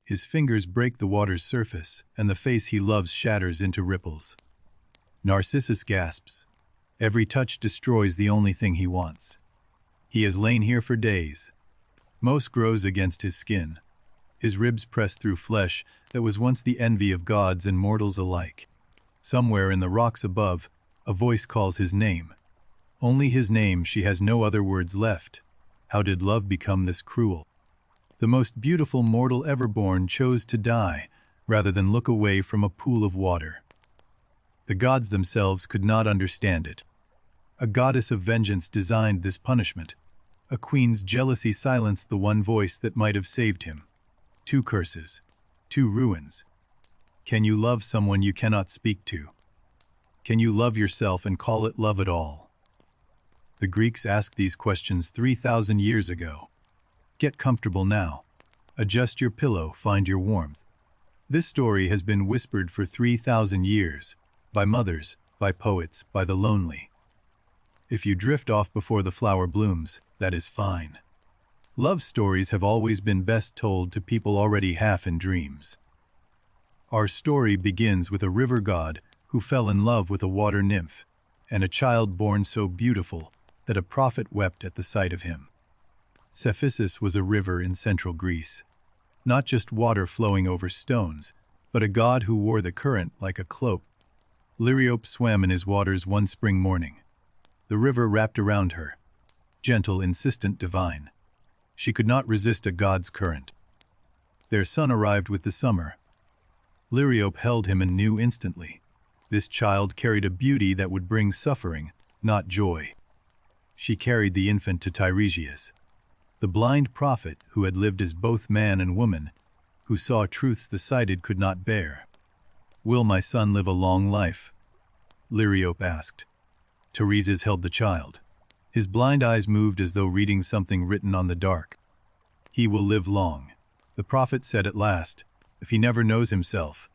His fingers break the water's surface, and the face he loves shatters into ripples. Narcissus gasps. Every touch destroys the only thing he wants. He has lain here for days. Moss grows against his skin. His ribs press through flesh that was once the envy of gods and mortals alike. Somewhere in the rocks above, a voice calls his name. Only his name, she has no other words left. How did love become this cruel? The most beautiful mortal ever born chose to die, rather than look away from a pool of water. The gods themselves could not understand it. A goddess of vengeance designed this punishment. A queen's jealousy silenced the one voice that might have saved him. 2 curses. 2 ruins. Can you love someone you cannot speak to? Can you love yourself and call it love at all? The Greeks asked these questions 3,000 years ago. Get comfortable now. Adjust your pillow, find your warmth. This story has been whispered for 3,000 years, by mothers, by poets, by the lonely. If you drift off before the flower blooms, that is fine. Love stories have always been best told to people already half in dreams. Our story begins with a river god who fell in love with a water nymph, and a child born so beautiful that a prophet wept at the sight of him. Cephissus was a river in central Greece, not just water flowing over stones, but a god who wore the current like a cloak. Liriope swam in his waters one spring morning. The river wrapped around her, gentle, insistent, divine. She could not resist a god's current. Their son arrived with the summer. Liriope held him and knew instantly. This child carried a beauty that would bring suffering, not joy. She carried the infant to Tiresias, the blind prophet who had lived as both man and woman, who saw truths the sighted could not bear. Will my son live a long life? Liriope asked. Tiresias held the child. His blind eyes moved as though reading something written on the dark. He will live long, the prophet said at last, if he never knows himself.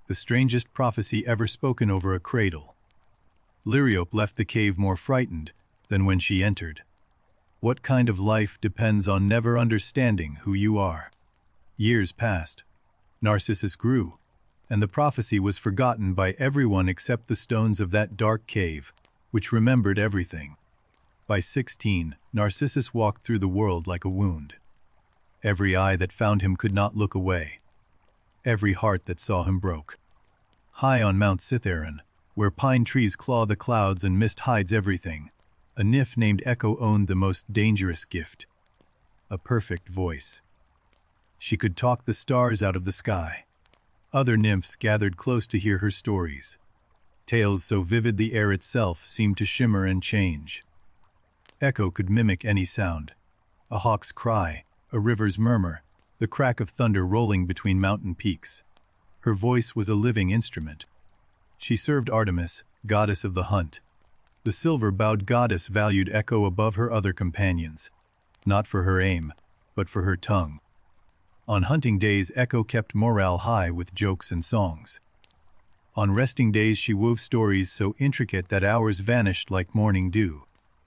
The strangest prophecy ever spoken over a cradle. Liriope left the cave more frightened than when she entered. What kind of life depends on never understanding who you are? Years passed. Narcissus grew, and the prophecy was forgotten by everyone except the stones of that dark cave, which remembered everything. By 16, Narcissus walked through the world like a wound. Every eye that found him could not look away. Every heart that saw him broke. High on Mount Cithaeron, where pine trees claw the clouds and mist hides everything, a nymph named Echo owned the most dangerous gift. A perfect voice. She could talk the stars out of the sky. Other nymphs gathered close to hear her stories. Tales so vivid the air itself seemed to shimmer and change. Echo could mimic any sound. A hawk's cry, a river's murmur, the crack of thunder rolling between mountain peaks. Her voice was a living instrument. She served Artemis, goddess of the hunt. The silver-bowed goddess valued Echo above her other companions, not for her aim, but for her tongue. On hunting days, Echo kept morale high with jokes and songs. On resting days, she wove stories so intricate that hours vanished like morning dew.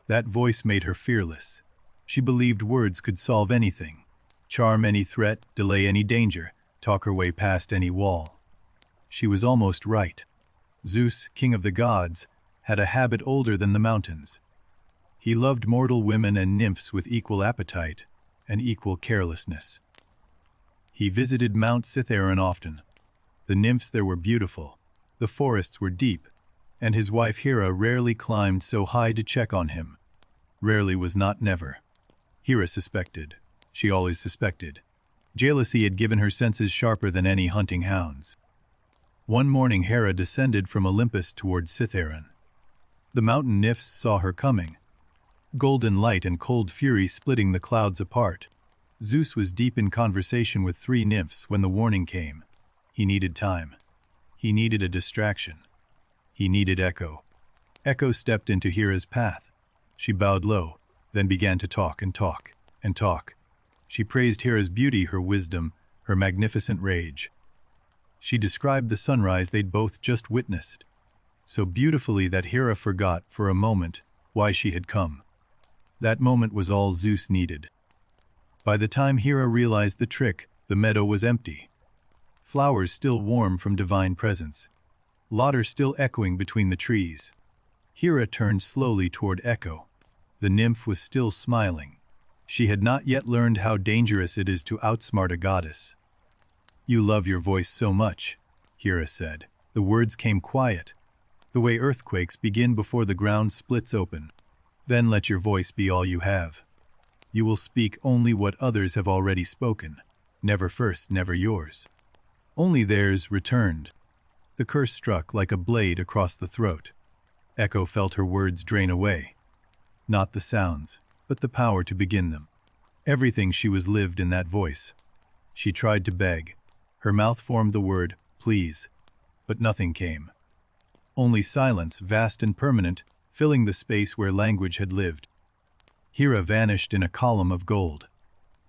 That voice made her fearless. She believed words could solve anything, charm any threat, delay any danger, talk her way past any wall. She was almost right. Zeus, king of the gods, had a habit older than the mountains. He loved mortal women and nymphs with equal appetite and equal carelessness. He visited Mount Cithaeron often. The nymphs there were beautiful, the forests were deep, and his wife Hera rarely climbed so high to check on him. Rarely was not never. Hera suspected. She always suspected. Jealousy had given her senses sharper than any hunting hound's. One morning Hera descended from Olympus toward Cithaeron. The mountain nymphs saw her coming. Golden light and cold fury splitting the clouds apart. Zeus was deep in conversation with 3 nymphs when the warning came. He needed time. He needed a distraction. He needed Echo. Echo stepped into Hera's path. She bowed low, then began to talk and talk and talk. She praised Hera's beauty, her wisdom, her magnificent rage. She described the sunrise they'd both just witnessed, so beautifully that Hera forgot for a moment why she had come. That moment was all Zeus needed. By the time Hera realized the trick, The meadow was empty. Flowers still warm from divine presence. Laughter still echoing between the trees. Hera turned slowly toward Echo. The nymph was still smiling. She had not yet learned how dangerous it is to outsmart a goddess. "You love your voice so much," Hera said. The words came quiet, the way earthquakes begin before the ground splits open. "Then let your voice be all you have. You will speak only what others have already spoken. Never first, never yours. Only theirs returned." The curse struck like a blade across the throat. Echo felt her words drain away. Not the sounds, but the power to begin them. Everything she was lived in that voice. She tried to beg. Her mouth formed the word, "please," but nothing came. Only silence, vast and permanent, filling the space where language had lived. Hera vanished in a column of gold.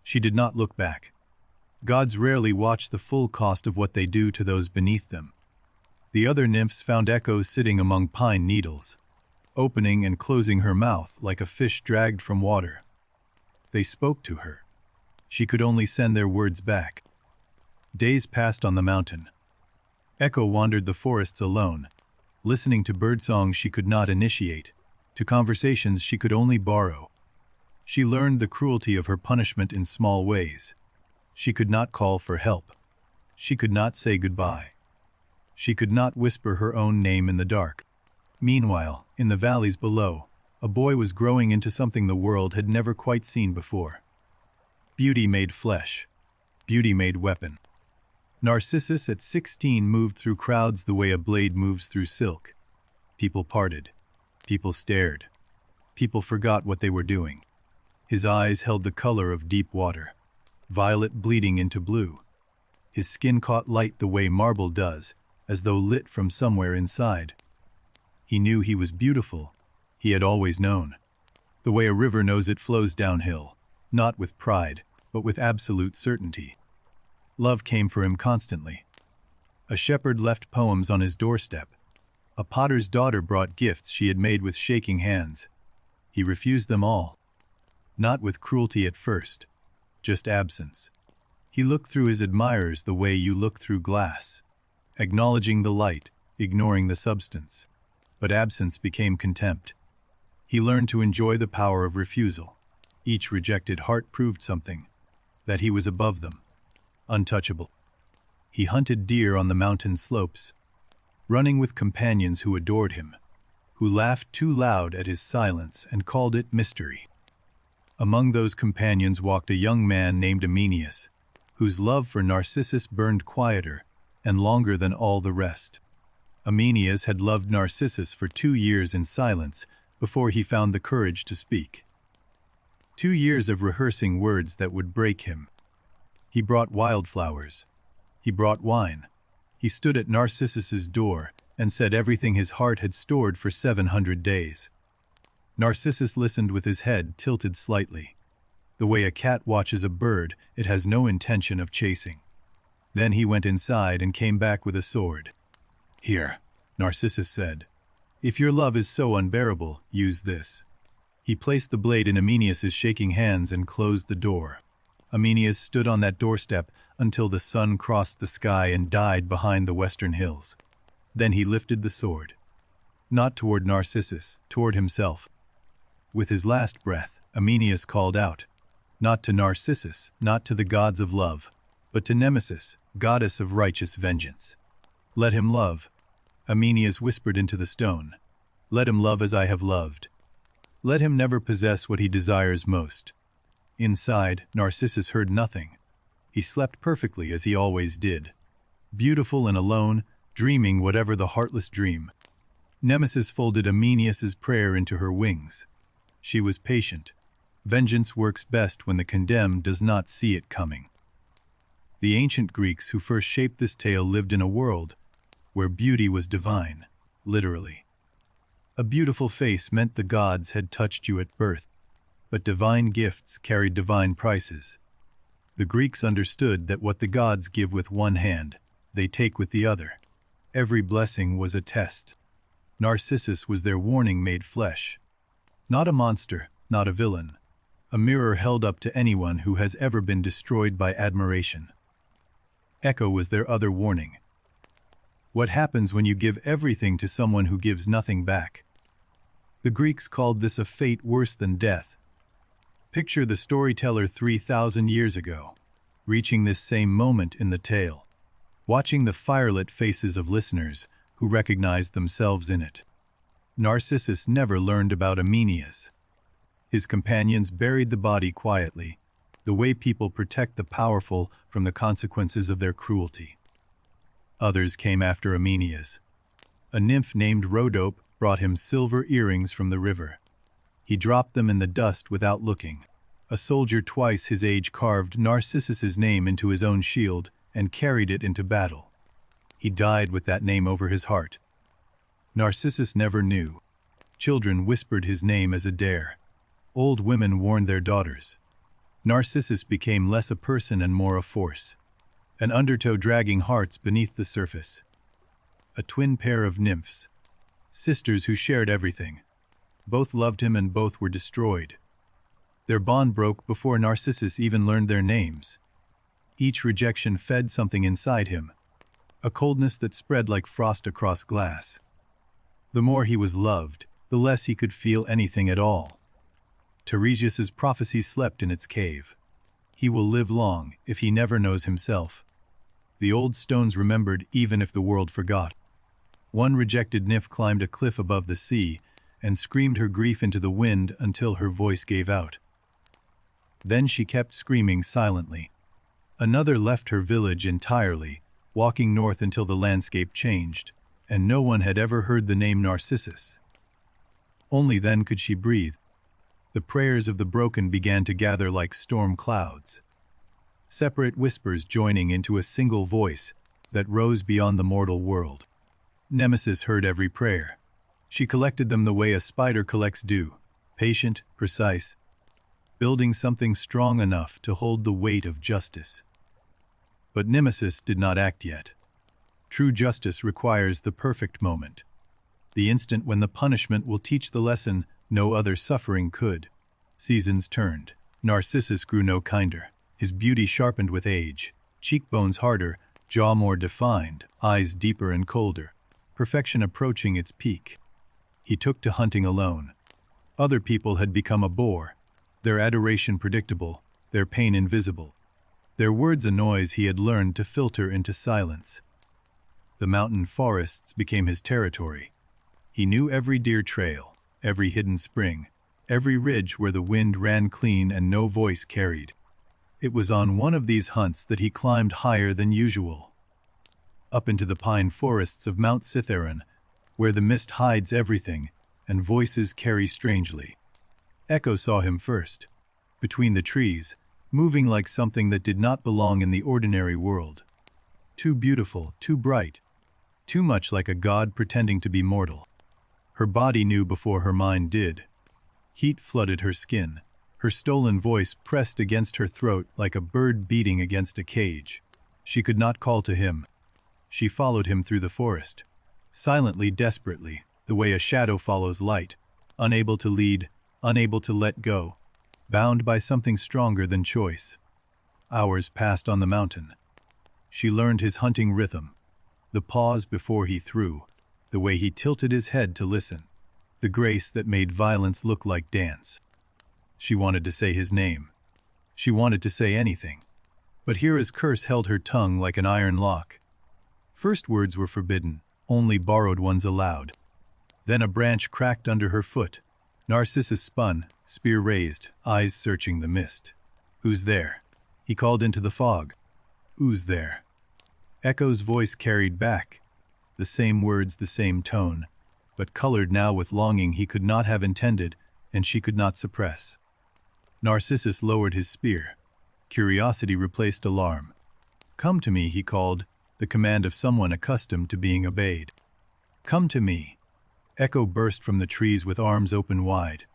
She did not look back. Gods rarely watch the full cost of what they do to those beneath them. The other nymphs found Echo sitting among pine needles, opening and closing her mouth like a fish dragged from water. They spoke to her. She could only send their words back. Days passed on the mountain. Echo wandered the forests alone, listening to birdsong she could not initiate, to conversations she could only borrow. She learned the cruelty of her punishment in small ways. She could not call for help. She could not say goodbye. She could not whisper her own name in the dark. Meanwhile, in the valleys below, a boy was growing into something the world had never quite seen before. Beauty made flesh. Beauty made weapon. Narcissus at 16 moved through crowds the way a blade moves through silk. People parted. People stared. People forgot what they were doing. His eyes held the color of deep water, violet bleeding into blue. His skin caught light the way marble does, as though lit from somewhere inside. He knew he was beautiful. He had always known. The way a river knows it flows downhill, not with pride, but with absolute certainty. Love came for him constantly. A shepherd left poems on his doorstep. A potter's daughter brought gifts she had made with shaking hands. He refused them all. Not with cruelty at first, just absence. He looked through his admirers the way you look through glass, acknowledging the light, ignoring the substance. But absence became contempt. He learned to enjoy the power of refusal. Each rejected heart proved something, that he was above them, untouchable. He hunted deer on the mountain slopes, running with companions who adored him, who laughed too loud at his silence and called it mystery. Among those companions walked a young man named Amenius, whose love for Narcissus burned quieter and longer than all the rest. Amenius had loved Narcissus for 2 years in silence before he found the courage to speak. 2 years of rehearsing words that would break him. He brought wildflowers. He brought wine. He stood at Narcissus's door and said everything his heart had stored for 700 days. Narcissus listened with his head tilted slightly. The way a cat watches a bird it has no intention of chasing. Then he went inside and came back with a sword. "Here," Narcissus said. "If your love is so unbearable, use this." He placed the blade in Amenius's shaking hands and closed the door. Amenius stood on that doorstep until the sun crossed the sky and died behind the western hills. Then he lifted the sword. Not toward Narcissus, toward himself. With his last breath, Amenius called out, not to Narcissus, not to the gods of love, but to Nemesis, goddess of righteous vengeance. "Let him love," Amenius whispered into the stone. "Let him love as I have loved. Let him never possess what he desires most." Inside, Narcissus heard nothing. He slept perfectly as he always did. Beautiful and alone, dreaming whatever the heartless dream. Nemesis folded Amenius's prayer into her wings. She was patient. Vengeance works best when the condemned does not see it coming. The ancient Greeks who first shaped this tale lived in a world where beauty was divine, literally. A beautiful face meant the gods had touched you at birth, but divine gifts carried divine prices. The Greeks understood that what the gods give with one hand, they take with the other. Every blessing was a test. Narcissus was their warning made flesh. Not a monster, not a villain. A mirror held up to anyone who has ever been destroyed by admiration. Echo was their other warning. What happens when you give everything to someone who gives nothing back? The Greeks called this a fate worse than death. Picture the storyteller 3,000 years ago, reaching this same moment in the tale, watching the firelit faces of listeners who recognized themselves in it. Narcissus never learned about Amenias. His companions buried the body quietly, the way people protect the powerful from the consequences of their cruelty. Others came after Amenias. A nymph named Rhodope brought him silver earrings from the river. He dropped them in the dust without looking. A soldier twice his age carved Narcissus's name into his own shield and carried it into battle. He died with that name over his heart. Narcissus never knew. Children whispered his name as a dare. Old women warned their daughters. Narcissus became less a person and more a force, an undertow dragging hearts beneath the surface. A twin pair of nymphs, sisters who shared everything. Both loved him and both were destroyed. Their bond broke before Narcissus even learned their names. Each rejection fed something inside him, a coldness that spread like frost across glass. The more he was loved, the less he could feel anything at all. Tiresias's prophecy slept in its cave. He will live long if he never knows himself. The old stones remembered even if the world forgot. One rejected nymph climbed a cliff above the sea and screamed her grief into the wind until her voice gave out. Then she kept screaming silently. Another left her village entirely, walking north until the landscape changed, and no one had ever heard the name Narcissus. Only then could she breathe. The prayers of the broken began to gather like storm clouds, separate whispers joining into a single voice that rose beyond the mortal world. Nemesis heard every prayer. She collected them the way a spider collects dew, patient, precise, building something strong enough to hold the weight of justice. But Nemesis did not act yet. True justice requires the perfect moment, the instant when the punishment will teach the lesson no other suffering could. Seasons turned. Narcissus grew no kinder. His beauty sharpened with age, cheekbones harder, jaw more defined, eyes deeper and colder, perfection approaching its peak. He took to hunting alone. Other people had become a bore, their adoration predictable, their pain invisible, their words a noise he had learned to filter into silence. The mountain forests became his territory. He knew every deer trail, every hidden spring, every ridge where the wind ran clean and no voice carried. It was on one of these hunts that he climbed higher than usual, up into the pine forests of Mount Cithaeron, where the mist hides everything and voices carry strangely. Echo saw him first, between the trees, moving like something that did not belong in the ordinary world. Too beautiful, too bright, too much like a god pretending to be mortal. Her body knew before her mind did. Heat flooded her skin. Her stolen voice pressed against her throat like a bird beating against a cage. She could not call to him. She followed him through the forest, silently, desperately, the way a shadow follows light, unable to lead, unable to let go, bound by something stronger than choice. Hours passed on the mountain. She learned his hunting rhythm, the pause before he threw, the way he tilted his head to listen, the grace that made violence look like dance. She wanted to say his name. She wanted to say anything. But Hera's curse held her tongue like an iron lock. First words were forbidden, only borrowed ones allowed. Then a branch cracked under her foot. Narcissus spun, spear raised, eyes searching the mist. "Who's there?" He called into the fog. "Who's there?" Echo's voice carried back. The same words, the same tone, but colored now with longing he could not have intended and she could not suppress. Narcissus lowered his spear. Curiosity replaced alarm. "Come to me," he called, the command of someone accustomed to being obeyed. "Come to me." Echo burst from the trees with arms open wide.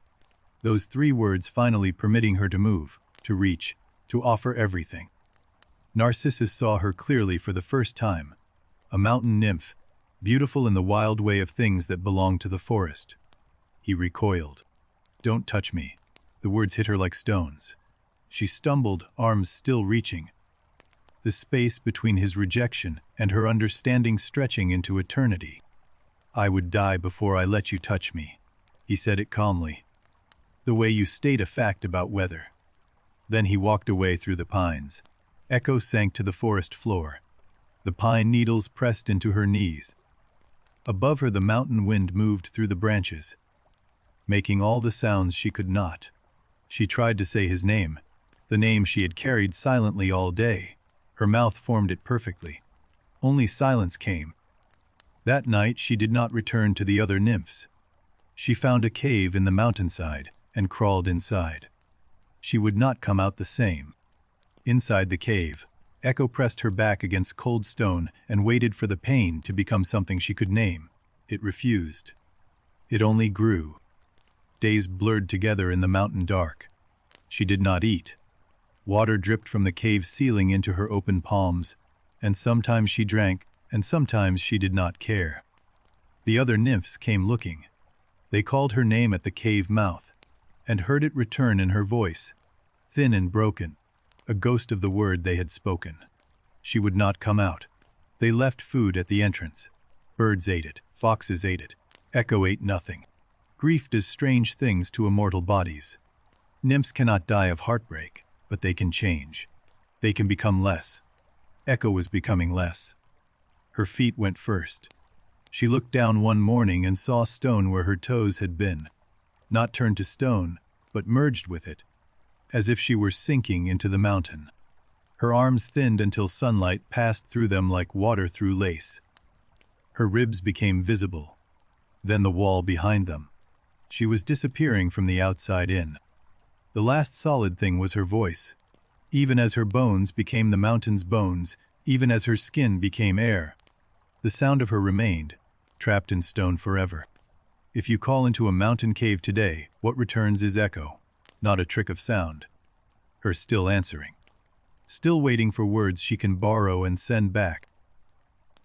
Those 3 words finally permitting her to move, to reach, to offer everything. Narcissus saw her clearly for the first time. A mountain nymph, beautiful in the wild way of things that belong to the forest. He recoiled. "Don't touch me." The words hit her like stones. She stumbled, arms still reaching. the space between his rejection and her understanding stretching into eternity. "I would die before I let you touch me," he said it calmly. "The way you state a fact about weather." Then he walked away through the pines. Echo sank to the forest floor. The pine needles pressed into her knees. Above her the mountain wind moved through the branches, making all the sounds she could not. She tried to say his name, the name she had carried silently all day. Her mouth formed it perfectly. Only silence came. That night she did not return to the other nymphs. She found a cave in the mountainside and crawled inside. She would not come out the same. Inside the cave, Echo pressed her back against cold stone and waited for the pain to become something she could name. It refused. It only grew. Days blurred together in the mountain dark. She did not eat. Water dripped from the cave ceiling into her open palms, and sometimes she drank, and sometimes she did not care. The other nymphs came looking. They called her name at the cave mouth, and heard it return in her voice, thin and broken, a ghost of the word they had spoken. She would not come out. They left food at the entrance. Birds ate it, foxes ate it. Echo ate nothing. Grief does strange things to immortal bodies. Nymphs cannot die of heartbreak, but they can change. They can become less. Echo was becoming less. Her feet went first. She looked down one morning and saw stone where her toes had been, not turned to stone, but merged with it, as if she were sinking into the mountain. Her arms thinned until sunlight passed through them like water through lace. Her ribs became visible, then the wall behind them. She was disappearing from the outside in. The last solid thing was her voice. Even as her bones became the mountain's bones, even as her skin became air, the sound of her remained, trapped in stone forever. If you call into a mountain cave today, what returns is echo, not a trick of sound. Her still answering. Still waiting for words she can borrow and send back.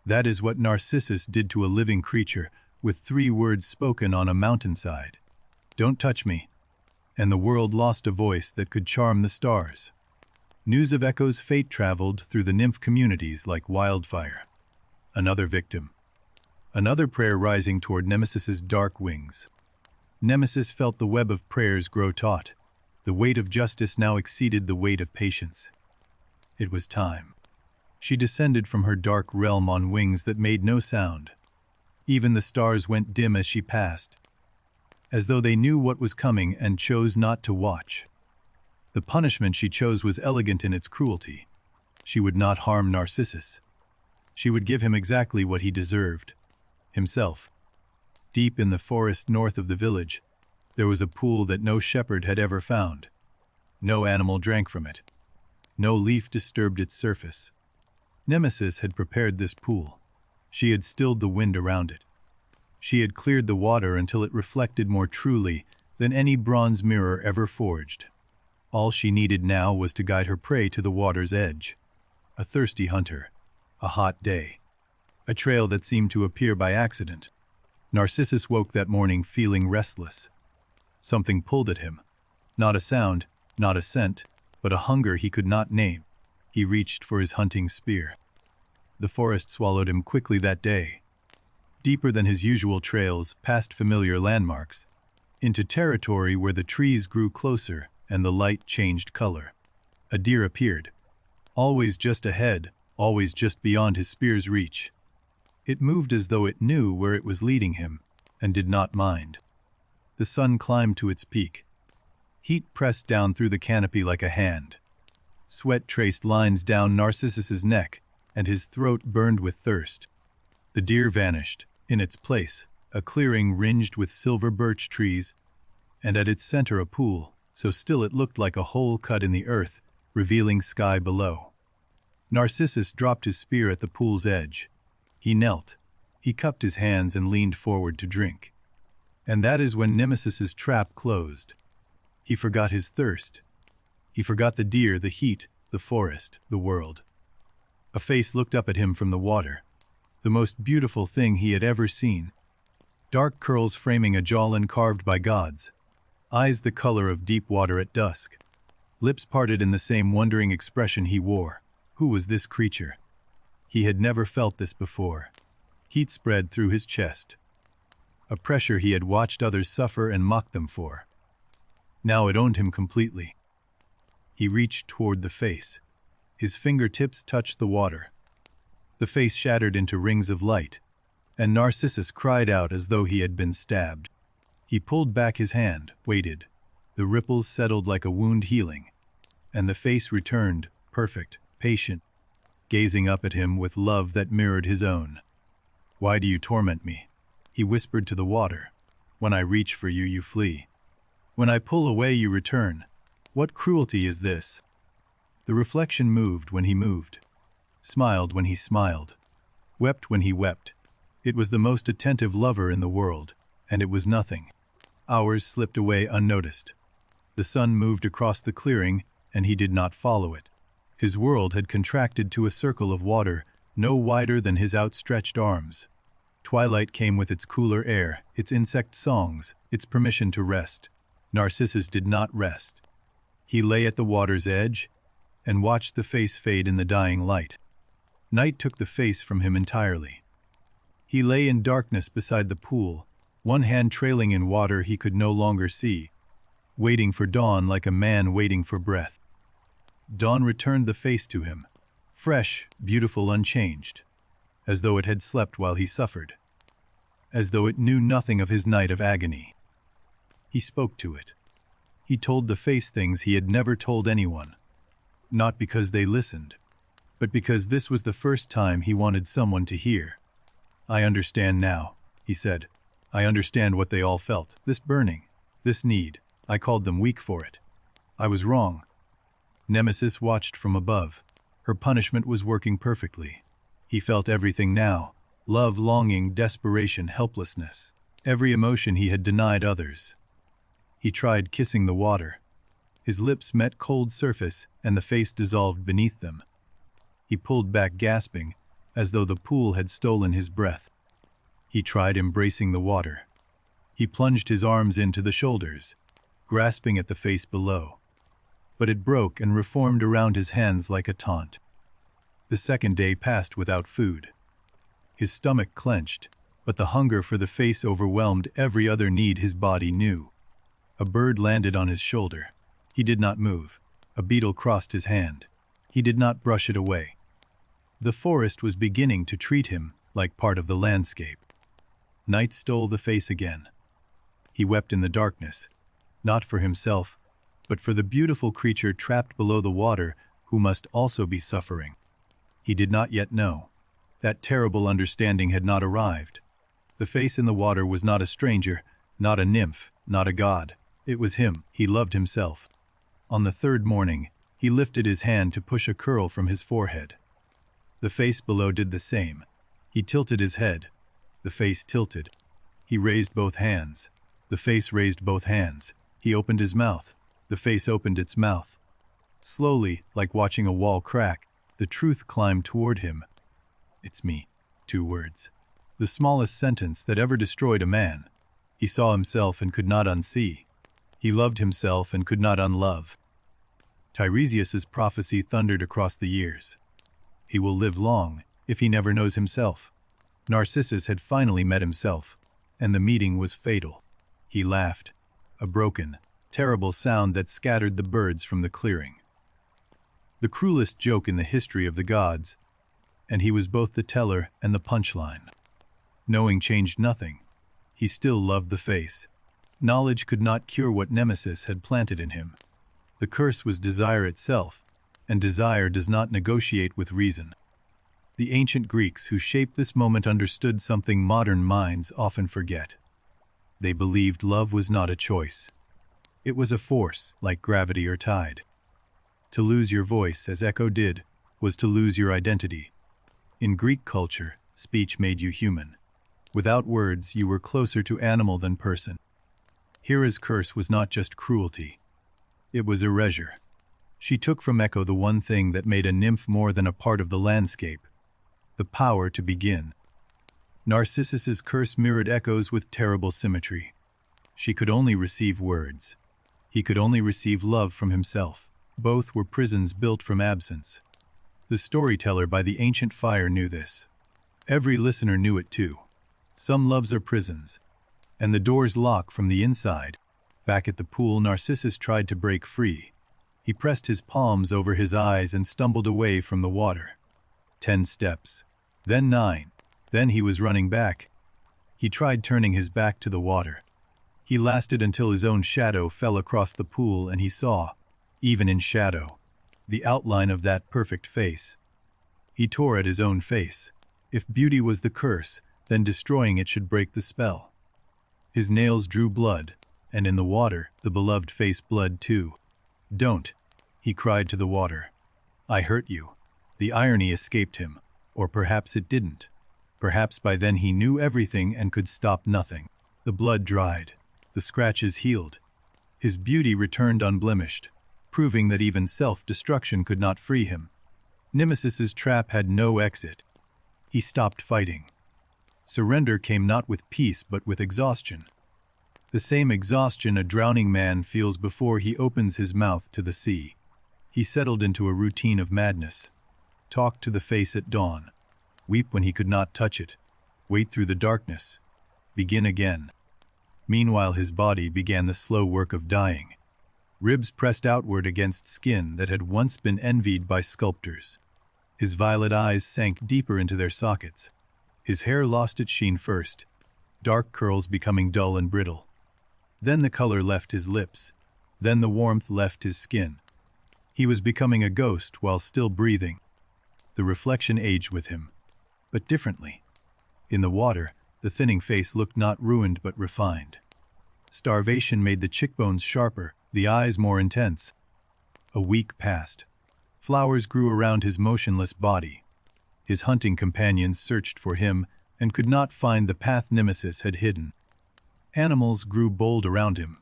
That is what Narcissus did to a living creature, with 3 words spoken on a mountainside. "Don't touch me." And the world lost a voice that could charm the stars. News of Echo's fate traveled through the nymph communities like wildfire. Another victim. Another prayer rising toward Nemesis's dark wings. Nemesis felt the web of prayers grow taut. The weight of justice now exceeded the weight of patience. It was time. She descended from her dark realm on wings that made no sound. Even the stars went dim as she passed, as though they knew what was coming and chose not to watch. The punishment she chose was elegant in its cruelty. She would not harm Narcissus. She would give him exactly what he deserved. Himself. Deep in the forest north of the village, there was a pool that no shepherd had ever found. No animal drank from it. No leaf disturbed its surface. Nemesis had prepared this pool. She had stilled the wind around it. She had cleared the water until it reflected more truly than any bronze mirror ever forged. All she needed now was to guide her prey to the water's edge. A thirsty hunter. A hot day. A trail that seemed to appear by accident. Narcissus woke that morning feeling restless. Something pulled at him. Not a sound, not a scent, but a hunger he could not name. He reached for his hunting spear. The forest swallowed him quickly that day. Deeper than his usual trails, past familiar landmarks, into territory where the trees grew closer and the light changed color. A deer appeared. Always just ahead, always just beyond his spear's reach. It moved as though it knew where it was leading him, and did not mind. The sun climbed to its peak. Heat pressed down through the canopy like a hand. Sweat traced lines down Narcissus's neck, and his throat burned with thirst. The deer vanished. In its place, a clearing ringed with silver birch trees, and at its center a pool, so still it looked like a hole cut in the earth, revealing sky below. Narcissus dropped his spear at the pool's edge. He knelt. He cupped his hands and leaned forward to drink. And that is when Nemesis's trap closed. He forgot his thirst. He forgot the deer, the heat, the forest, the world. A face looked up at him from the water. The most beautiful thing he had ever seen. Dark curls framing a jawline carved by gods. Eyes the color of deep water at dusk. Lips parted in the same wondering expression he wore. Who was this creature? He had never felt this before. Heat spread through his chest. A pressure he had watched others suffer and mock them for. Now it owned him completely. He reached toward the face. His fingertips touched the water. The face shattered into rings of light, and Narcissus cried out as though he had been stabbed. He pulled back his hand, waited. The ripples settled like a wound healing, and the face returned, perfect, patient, gazing up at him with love that mirrored his own. "Why do you torment me?" he whispered to the water. "When I reach for you, you flee. When I pull away, you return. What cruelty is this?" The reflection moved when he moved, smiled when he smiled, wept when he wept. It was the most attentive lover in the world, and it was nothing. Hours slipped away unnoticed. The sun moved across the clearing, and he did not follow it. His world had contracted to a circle of water no wider than his outstretched arms. Twilight came with its cooler air, its insect songs, its permission to rest. Narcissus did not rest. He lay at the water's edge and watched the face fade in the dying light. Night took the face from him entirely. He lay in darkness beside the pool, one hand trailing in water he could no longer see, waiting for dawn like a man waiting for breath. Dawn returned the face to him, fresh, beautiful, unchanged, as though it had slept while he suffered, as though it knew nothing of his night of agony. He spoke to it. He told the face things he had never told anyone, not because they listened, but because this was the first time he wanted someone to hear. "I understand now," he said. "I understand what they all felt, this burning, this need. I called them weak for it. I was wrong." Nemesis watched from above. Her punishment was working perfectly. He felt everything now: love, longing, desperation, helplessness. Every emotion he had denied others. He tried kissing the water. His lips met cold surface, and the face dissolved beneath them. He pulled back gasping, as though the pool had stolen his breath. He tried embracing the water. He plunged his arms into the shoulders, grasping at the face below. But it broke and reformed around his hands like a taunt. The second day passed without food. His stomach clenched, but the hunger for the face overwhelmed every other need his body knew. A bird landed on his shoulder. He did not move. A beetle crossed his hand. He did not brush it away. The forest was beginning to treat him like part of the landscape. Night stole the face again. He wept in the darkness, not for himself, but for the beautiful creature trapped below the water who must also be suffering. He did not yet know. That terrible understanding had not arrived. The face in the water was not a stranger, not a nymph, not a god. It was him. He loved himself. On the third morning, he lifted his hand to push a curl from his forehead. The face below did the same. He tilted his head. The face tilted. He raised both hands. The face raised both hands. He opened his mouth. The face opened its mouth. Slowly, like watching a wall crack, the truth climbed toward him. "It's me." 2 words. The smallest sentence that ever destroyed a man. He saw himself and could not unsee. He loved himself and could not unlove. Tiresias's prophecy thundered across the years. He will live long if he never knows himself. Narcissus had finally met himself, and the meeting was fatal. He laughed, a broken, terrible sound that scattered the birds from the clearing. The cruelest joke in the history of the gods, and he was both the teller and the punchline. Knowing changed nothing. He still loved the face. Knowledge could not cure what Nemesis had planted in him. The curse was desire itself, and desire does not negotiate with reason. The ancient Greeks who shaped this moment understood something modern minds often forget. They believed love was not a choice. It was a force, like gravity or tide. To lose your voice, as Echo did, was to lose your identity. In Greek culture, speech made you human. Without words, you were closer to animal than person. Hera's curse was not just cruelty. It was erasure. She took from Echo the one thing that made a nymph more than a part of the landscape: the power to begin. Narcissus's curse mirrored Echo's with terrible symmetry. She could only receive words. He could only receive love from himself. Both were prisons built from absence. The storyteller by the ancient fire knew this. Every listener knew it too. Some loves are prisons, and the doors lock from the inside. Back at the pool, Narcissus tried to break free. He pressed his palms over his eyes and stumbled away from the water. 10 steps, then 9, then he was running back. He tried turning his back to the water. He lasted until his own shadow fell across the pool and he saw, even in shadow, the outline of that perfect face. He tore at his own face. If beauty was the curse, then destroying it should break the spell. His nails drew blood, and in the water, the beloved face bled too. "Don't," he cried to the water. "I hurt you." The irony escaped him, or perhaps it didn't. Perhaps by then he knew everything and could stop nothing. The blood dried. The scratches healed. His beauty returned unblemished, proving that even self-destruction could not free him. Nemesis's trap had no exit. He stopped fighting. Surrender came not with peace but with exhaustion. The same exhaustion a drowning man feels before he opens his mouth to the sea. He settled into a routine of madness. Talk to the face at dawn. Weep when he could not touch it. Wait through the darkness. Begin again. Meanwhile his body began the slow work of dying. Ribs pressed outward against skin that had once been envied by sculptors. His violet eyes sank deeper into their sockets. His hair lost its sheen first, dark curls becoming dull and brittle. Then the color left his lips. Then the warmth left his skin. He was becoming a ghost while still breathing. The reflection aged with him, but differently. In the water, the thinning face looked not ruined but refined. Starvation made the cheekbones sharper, the eyes more intense. A week passed. Flowers grew around his motionless body. His hunting companions searched for him and could not find the path Nemesis had hidden. Animals grew bold around him.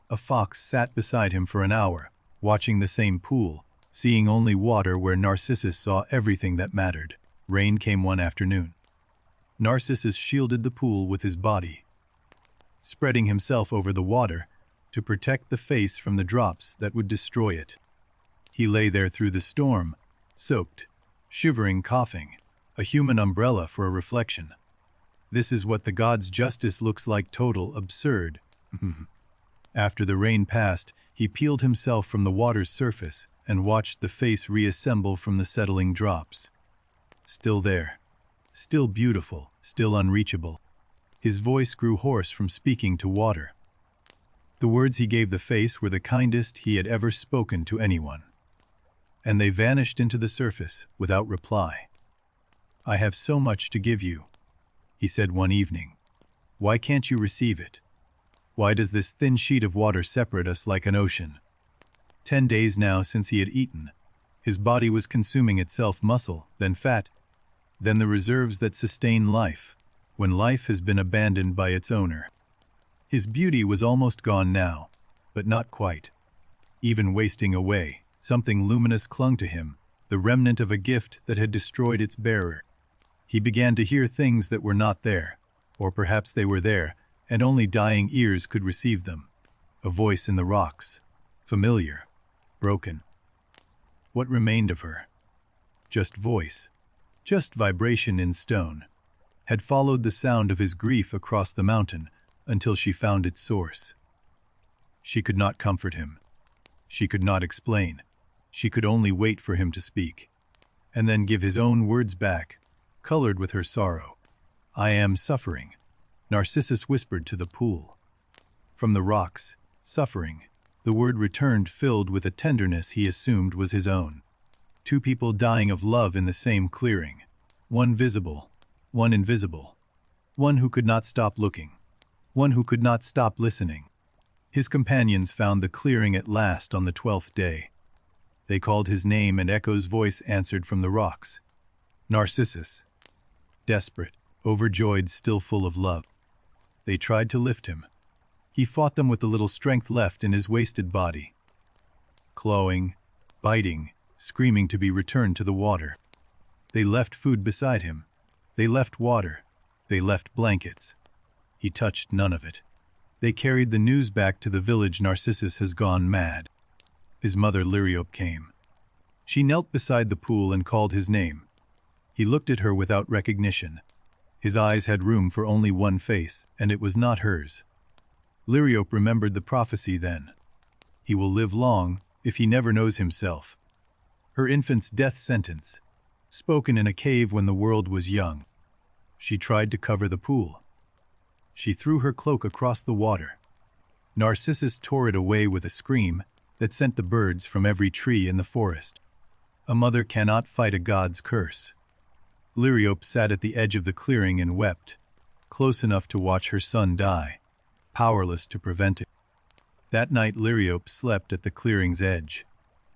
A fox sat beside him for an hour, watching the same pool, seeing only water where Narcissus saw everything that mattered. Rain came one afternoon. Narcissus shielded the pool with his body, spreading himself over the water to protect the face from the drops that would destroy it. He lay there through the storm, soaked, shivering, coughing, a human umbrella for a reflection. This is what the god's justice looks like, total absurd. After the rain passed, he peeled himself from the water's surface and watched the face reassemble from the settling drops. Still there, still beautiful, still unreachable. His voice grew hoarse from speaking to water. The words he gave the face were the kindest he had ever spoken to anyone. And they vanished into the surface without reply. "I have so much to give you," he said one evening. "Why can't you receive it? Why does this thin sheet of water separate us like an ocean?" 10 days now since he had eaten. His body was consuming itself, muscle, then fat, then the reserves that sustain life, when life has been abandoned by its owner. His beauty was almost gone now, but not quite. Even wasting away, something luminous clung to him, the remnant of a gift that had destroyed its bearer. He began to hear things that were not there, or perhaps they were there, and only dying ears could receive them. A voice in the rocks, familiar, broken. What remained of her? Just voice, just vibration in stone, had followed the sound of his grief across the mountain until she found its source. She could not comfort him. She could not explain. She could only wait for him to speak, and then give his own words back, colored with her sorrow. "I am suffering," Narcissus whispered to the pool. From the rocks, suffering, the word returned, filled with a tenderness he assumed was his own. Two people dying of love in the same clearing. One visible, one invisible. One who could not stop looking. One who could not stop listening. His companions found the clearing at last on the 12th day. They called his name and Echo's voice answered from the rocks. Narcissus. Desperate, overjoyed, still full of love. They tried to lift him. He fought them with the little strength left in his wasted body. Clawing, biting, screaming to be returned to the water. They left food beside him. They left water. They left blankets. He touched none of it. They carried the news back to the village. Narcissus has gone mad. His mother Liriope came. She knelt beside the pool and called his name. He looked at her without recognition. His eyes had room for only one face, and it was not hers. Liriope remembered the prophecy then. He will live long, if he never knows himself. Her infant's death sentence, spoken in a cave when the world was young. She tried to cover the pool. She threw her cloak across the water. Narcissus tore it away with a scream that sent the birds from every tree in the forest. A mother cannot fight a god's curse. Liriope sat at the edge of the clearing and wept, close enough to watch her son die, powerless to prevent it. That night Liriope slept at the clearing's edge.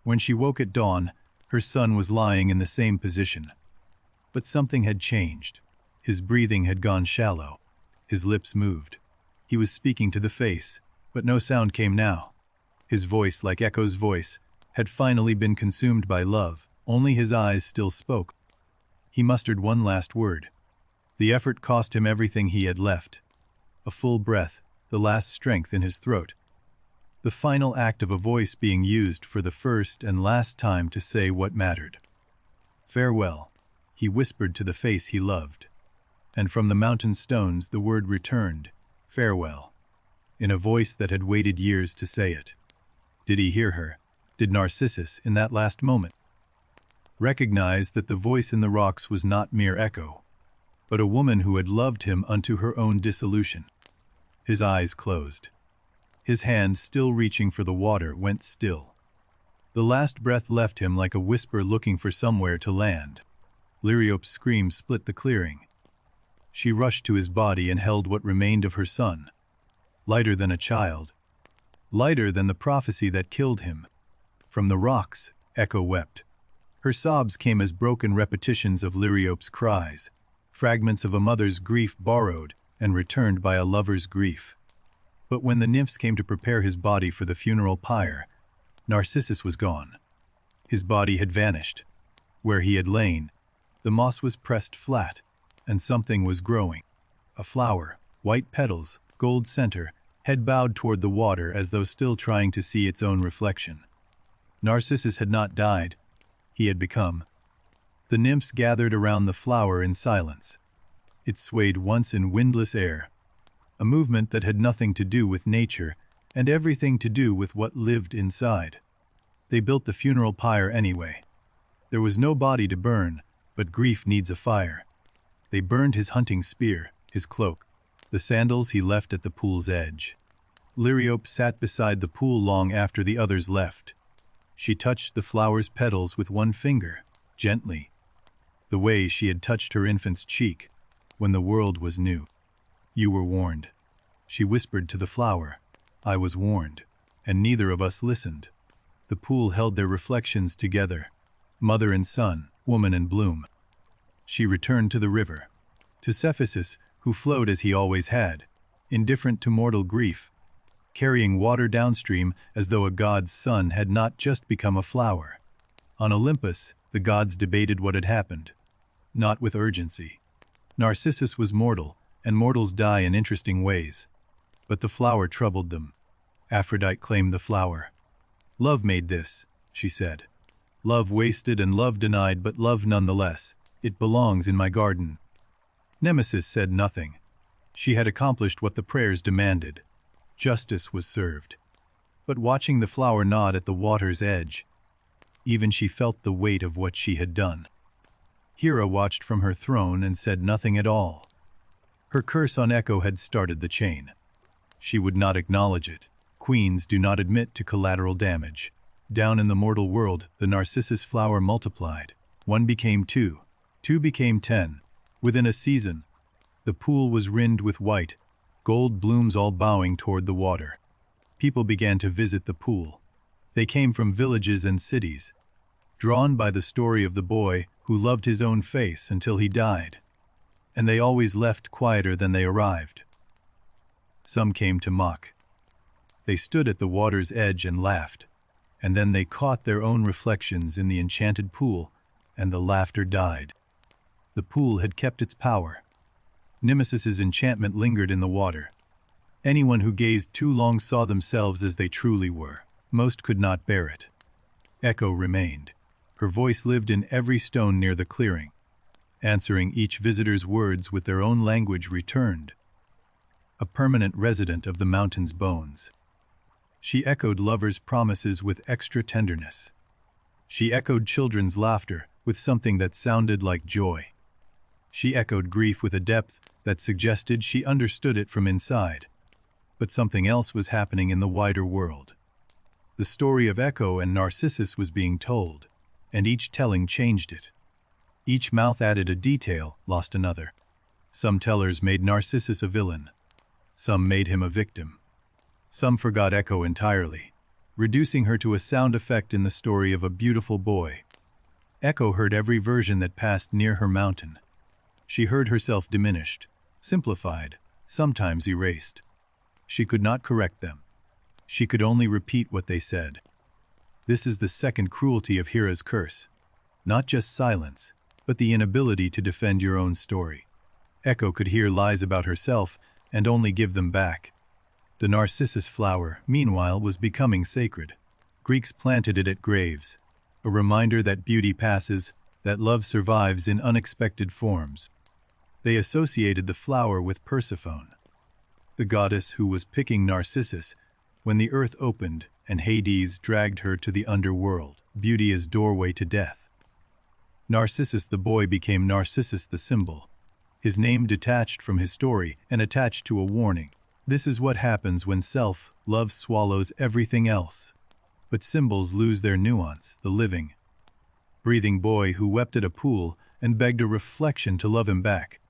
When she woke at dawn, her son was lying in the same position. But something had changed. His breathing had gone shallow. His lips moved. He was speaking to the face, but no sound came now. His voice, like Echo's voice, had finally been consumed by love. Only his eyes still spoke. He mustered one last word. The effort cost him everything he had left. A full breath, the last strength in his throat. The final act of a voice being used for the first and last time to say what mattered. Farewell, he whispered to the face he loved. And from the mountain stones the word returned, farewell, in a voice that had waited years to say it. Did he hear her? Did Narcissus, in that last moment, recognize that the voice in the rocks was not mere echo, but a woman who had loved him unto her own dissolution? His eyes closed. His hand, still reaching for the water, went still. The last breath left him like a whisper looking for somewhere to land. Liriope's scream split the clearing. She rushed to his body and held what remained of her son. Lighter than a child. Lighter than the prophecy that killed him. From the rocks, Echo wept. Her sobs came as broken repetitions of Liriope's cries, fragments of a mother's grief borrowed and returned by a lover's grief. But when the nymphs came to prepare his body for the funeral pyre, Narcissus was gone. His body had vanished. Where he had lain, the moss was pressed flat, and something was growing. A flower, white petals, gold center, head bowed toward the water as though still trying to see its own reflection. Narcissus had not died. He had become. The nymphs gathered around the flower in silence. It swayed once in windless air, a movement that had nothing to do with nature and everything to do with what lived inside. They built the funeral pyre anyway. There was no body to burn, but grief needs a fire. They burned his hunting spear, his cloak, the sandals he left at the pool's edge. Liriope sat beside the pool long after the others left. She touched the flower's petals with one finger, gently, the way she had touched her infant's cheek when the world was new. You were warned. She whispered to the flower. I was warned, and neither of us listened. The pool held their reflections together, mother and son, woman and bloom. She returned to the river, to Cephisus, who flowed as he always had, indifferent to mortal grief, carrying water downstream as though a god's son had not just become a flower. On Olympus, the gods debated what had happened, not with urgency. Narcissus was mortal, and mortals die in interesting ways. But the flower troubled them. Aphrodite claimed the flower. Love made this, she said. Love wasted and love denied, but love nonetheless. It belongs in my garden. Nemesis said nothing. She had accomplished what the prayers demanded. Justice was served. But watching the flower nod at the water's edge, even she felt the weight of what she had done. Hera watched from her throne and said nothing at all. Her curse on Echo had started the chain. She would not acknowledge it. Queens do not admit to collateral damage. Down in the mortal world, the Narcissus flower multiplied. 1 became 2. 2 became 10. Within a season, the pool was rimmed with white, gold blooms all bowing toward the water. People began to visit the pool. They came from villages and cities, drawn by the story of the boy who loved his own face until he died. And they always left quieter than they arrived. Some came to mock. They stood at the water's edge and laughed, and then they caught their own reflections in the enchanted pool, and the laughter died. The pool had kept its power. Nemesis's enchantment lingered in the water. Anyone who gazed too long saw themselves as they truly were. Most could not bear it. Echo remained. Her voice lived in every stone near the clearing, answering each visitor's words with their own language returned. A permanent resident of the mountain's bones. She echoed lovers' promises with extra tenderness. She echoed children's laughter with something that sounded like joy. She echoed grief with a depth that suggested she understood it from inside. But something else was happening in the wider world. The story of Echo and Narcissus was being told, and each telling changed it. Each mouth added a detail, lost another. Some tellers made Narcissus a villain. Some made him a victim. Some forgot Echo entirely, reducing her to a sound effect in the story of a beautiful boy. Echo heard every version that passed near her mountain. She heard herself diminished, simplified, sometimes erased. She could not correct them. She could only repeat what they said. This is the second cruelty of Hera's curse. Not just silence, but the inability to defend your own story. Echo could hear lies about herself and only give them back. The narcissus flower, meanwhile, was becoming sacred. Greeks planted it at graves, a reminder that beauty passes, that love survives in unexpected forms. They associated the flower with Persephone, the goddess who was picking Narcissus when the earth opened and Hades dragged her to the underworld, beauty as doorway to death. Narcissus the boy became Narcissus the symbol, his name detached from his story and attached to a warning. This is what happens when self-love swallows everything else. But symbols lose their nuance, the living, breathing boy who wept at a pool and begged a reflection to love him back.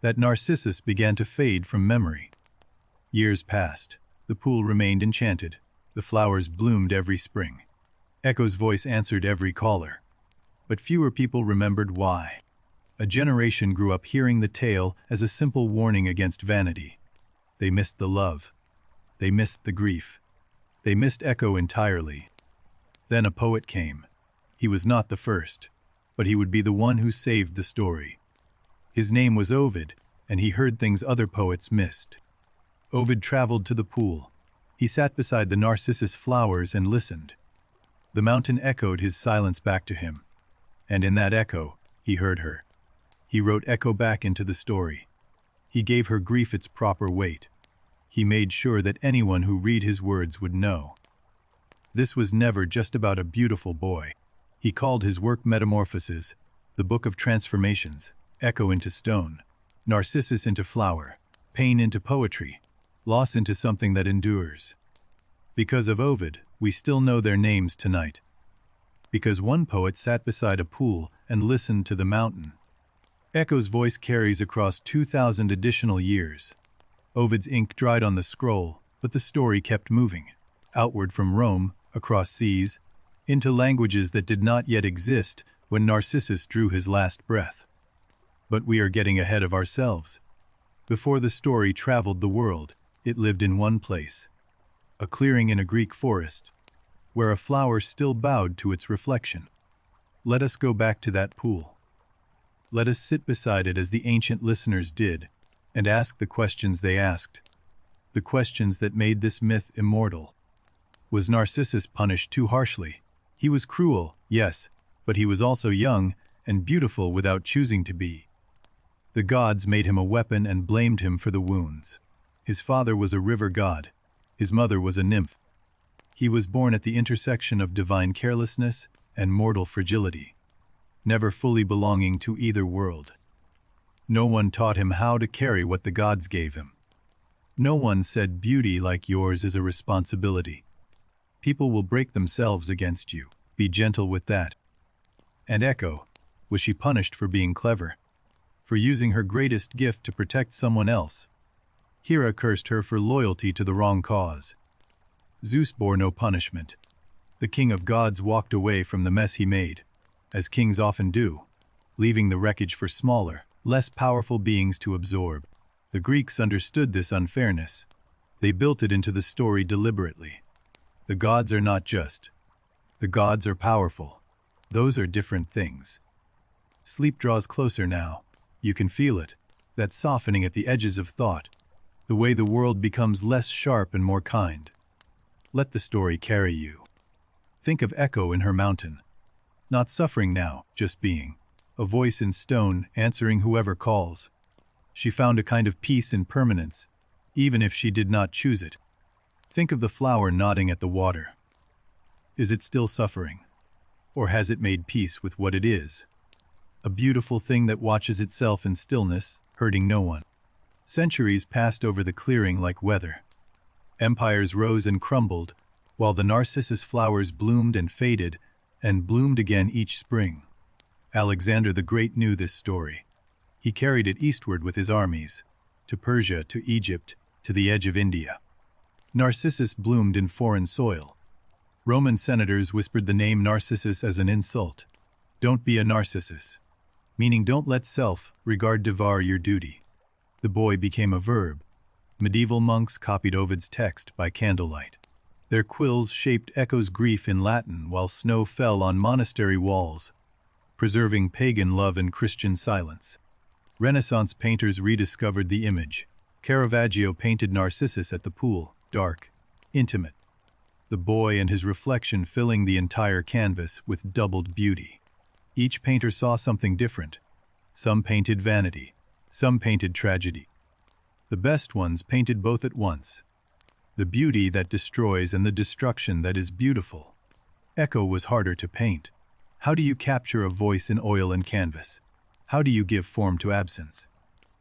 That Narcissus began to fade from memory. Years passed. The pool remained enchanted. The flowers bloomed every spring. Echo's voice answered every caller. But fewer people remembered why. A generation grew up hearing the tale as a simple warning against vanity. They missed the love. They missed the grief. They missed Echo entirely. Then a poet came. He was not the first, but he would be the one who saved the story. His name was Ovid, and he heard things other poets missed. Ovid traveled to the pool. He sat beside the narcissus flowers and listened. The mountain echoed his silence back to him, and in that echo, he heard her. He wrote Echo back into the story. He gave her grief its proper weight. He made sure that anyone who read his words would know. This was never just about a beautiful boy. He called his work Metamorphoses, the book of transformations, Echo into stone, Narcissus into flower, pain into poetry, loss into something that endures. Because of Ovid, we still know their names tonight. Because one poet sat beside a pool and listened to the mountain. Echo's voice carries across 2,000 additional years. Ovid's ink dried on the scroll, but the story kept moving, outward from Rome, across seas, into languages that did not yet exist when Narcissus drew his last breath. But we are getting ahead of ourselves. Before the story traveled the world, it lived in one place, a clearing in a Greek forest, where a flower still bowed to its reflection. Let us go back to that pool. Let us sit beside it as the ancient listeners did, and ask the questions they asked, the questions that made this myth immortal. Was Narcissus punished too harshly? He was cruel, yes, but he was also young and beautiful without choosing to be. The gods made him a weapon and blamed him for the wounds. His father was a river god. His mother was a nymph. He was born at the intersection of divine carelessness and mortal fragility, never fully belonging to either world. No one taught him how to carry what the gods gave him. No one said beauty like yours is a responsibility. People will break themselves against you. Be gentle with that. And Echo, was she punished for being clever? For using her greatest gift to protect someone else? Hera cursed her for loyalty to the wrong cause. Zeus bore no punishment. The king of gods walked away from the mess he made, as kings often do, leaving the wreckage for smaller, less powerful beings to absorb. The Greeks understood this unfairness. They built it into the story deliberately. The gods are not just. The gods are powerful. Those are different things. Sleep draws closer now. You can feel it, that softening at the edges of thought, the way the world becomes less sharp and more kind. Let the story carry you. Think of Echo in her mountain. Not suffering now, just being. A voice in stone, answering whoever calls. She found a kind of peace in permanence, even if she did not choose it. Think of the flower nodding at the water. Is it still suffering? Or has it made peace with what it is? A beautiful thing that watches itself in stillness, hurting no one. Centuries passed over the clearing like weather. Empires rose and crumbled, while the narcissus flowers bloomed and faded, and bloomed again each spring. Alexander the Great knew this story. He carried it eastward with his armies, to Persia, to Egypt, to the edge of India. Narcissus bloomed in foreign soil. Roman senators whispered the name Narcissus as an insult. Don't be a Narcissus, meaning don't let self-regard devour your duty. The boy became a verb. Medieval monks copied Ovid's text by candlelight. Their quills shaped Echo's grief in Latin while snow fell on monastery walls, preserving pagan love and Christian silence. Renaissance painters rediscovered the image. Caravaggio painted Narcissus at the pool, dark, intimate. The boy and his reflection filling the entire canvas with doubled beauty. Each painter saw something different. Some painted vanity, some painted tragedy. The best ones painted both at once. The beauty that destroys and the destruction that is beautiful. Echo was harder to paint. How do you capture a voice in oil and canvas? How do you give form to absence?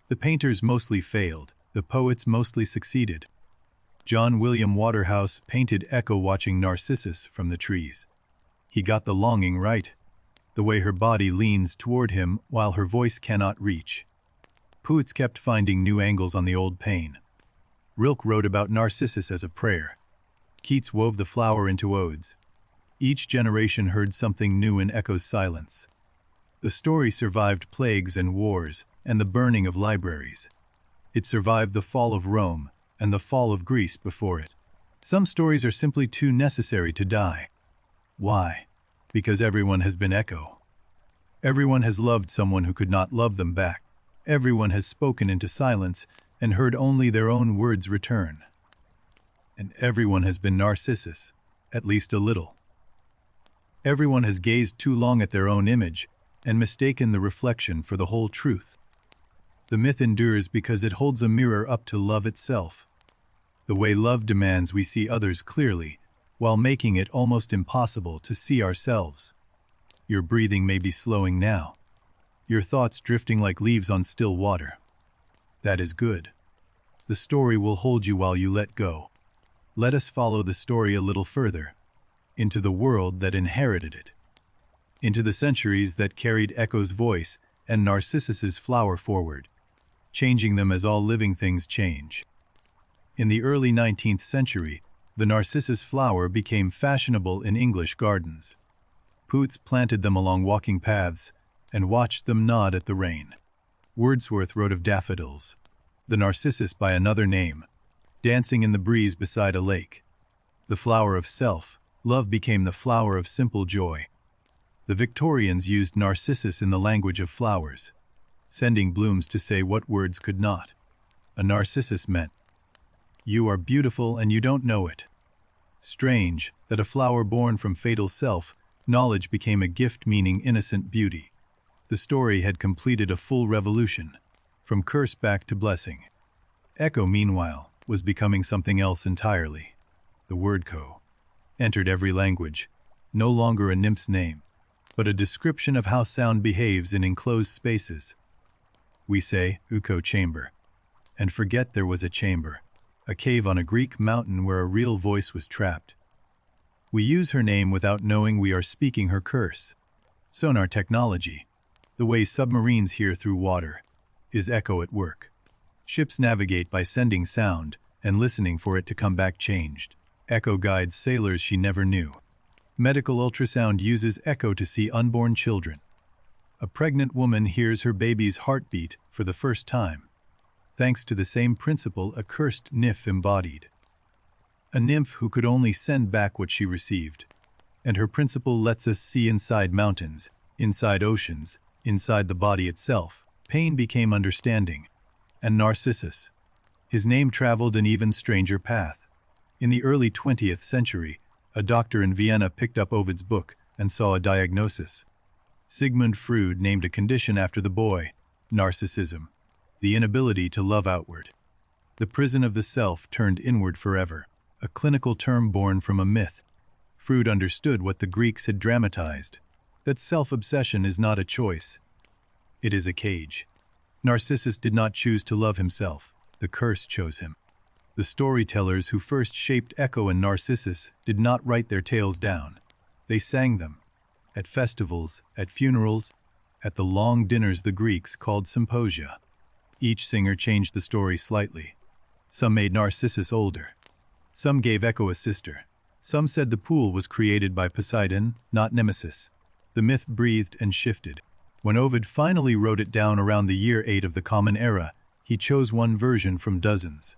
The painters mostly failed, the poets mostly succeeded. John William Waterhouse painted Echo watching Narcissus from the trees. He got the longing right, the way her body leans toward him while her voice cannot reach. Poets kept finding new angles on the old pain. Rilke wrote about Narcissus as a prayer. Keats wove the flower into odes. Each generation heard something new in Echo's silence. The story survived plagues and wars and the burning of libraries. It survived the fall of Rome and the fall of Greece before it. Some stories are simply too necessary to die. Why? Because everyone has been Echo. Everyone has loved someone who could not love them back. Everyone has spoken into silence and heard only their own words return. And everyone has been Narcissus, at least a little. Everyone has gazed too long at their own image and mistaken the reflection for the whole truth. The myth endures because it holds a mirror up to love itself. The way love demands we see others clearly, while making it almost impossible to see ourselves. Your breathing may be slowing now. Your thoughts drifting like leaves on still water. That is good. The story will hold you while you let go. Let us follow the story a little further, into the world that inherited it, into the centuries that carried Echo's voice and Narcissus's flower forward, changing them as all living things change. In the early 19th century, the Narcissus flower became fashionable in English gardens. Poets planted them along walking paths and watched them nod at the rain. Wordsworth wrote of daffodils, the narcissus by another name, dancing in the breeze beside a lake. The flower of self, love became the flower of simple joy. The Victorians used Narcissus in the language of flowers, sending blooms to say what words could not. A narcissus meant, you are beautiful and you don't know it. Strange that a flower born from fatal self, knowledge became a gift meaning innocent beauty. The story had completed a full revolution, from curse back to blessing. Echo, meanwhile, was becoming something else entirely. The word co entered every language, no longer a nymph's name, but a description of how sound behaves in enclosed spaces. We say, uko chamber, and forget there was a chamber, a cave on a Greek mountain where a real voice was trapped. We use her name without knowing we are speaking her curse. Sonar technology, the way submarines hear through water, is Echo at work. Ships navigate by sending sound and listening for it to come back changed. Echo guides sailors she never knew. Medical ultrasound uses Echo to see unborn children. A pregnant woman hears her baby's heartbeat for the first time, thanks to the same principle a cursed nymph embodied. A nymph who could only send back what she received. And her principle lets us see inside mountains, inside oceans, inside the body itself. Pain became understanding. And Narcissus. His name traveled an even stranger path. In the early 20th century, a doctor in Vienna picked up Ovid's book, and saw a diagnosis. Sigmund Freud named a condition after the boy, narcissism, the inability to love outward. The prison of the self turned inward forever, a clinical term born from a myth. Freud understood what the Greeks had dramatized, that self-obsession is not a choice. It is a cage. Narcissus did not choose to love himself. The curse chose him. The storytellers who first shaped Echo and Narcissus did not write their tales down. They sang them. At festivals, at funerals, at the long dinners the Greeks called symposia. Each singer changed the story slightly. Some made Narcissus older. Some gave Echo a sister. Some said the pool was created by Poseidon, not Nemesis. The myth breathed and shifted. When Ovid finally wrote it down around the year 8 of the Common Era, he chose one version from dozens.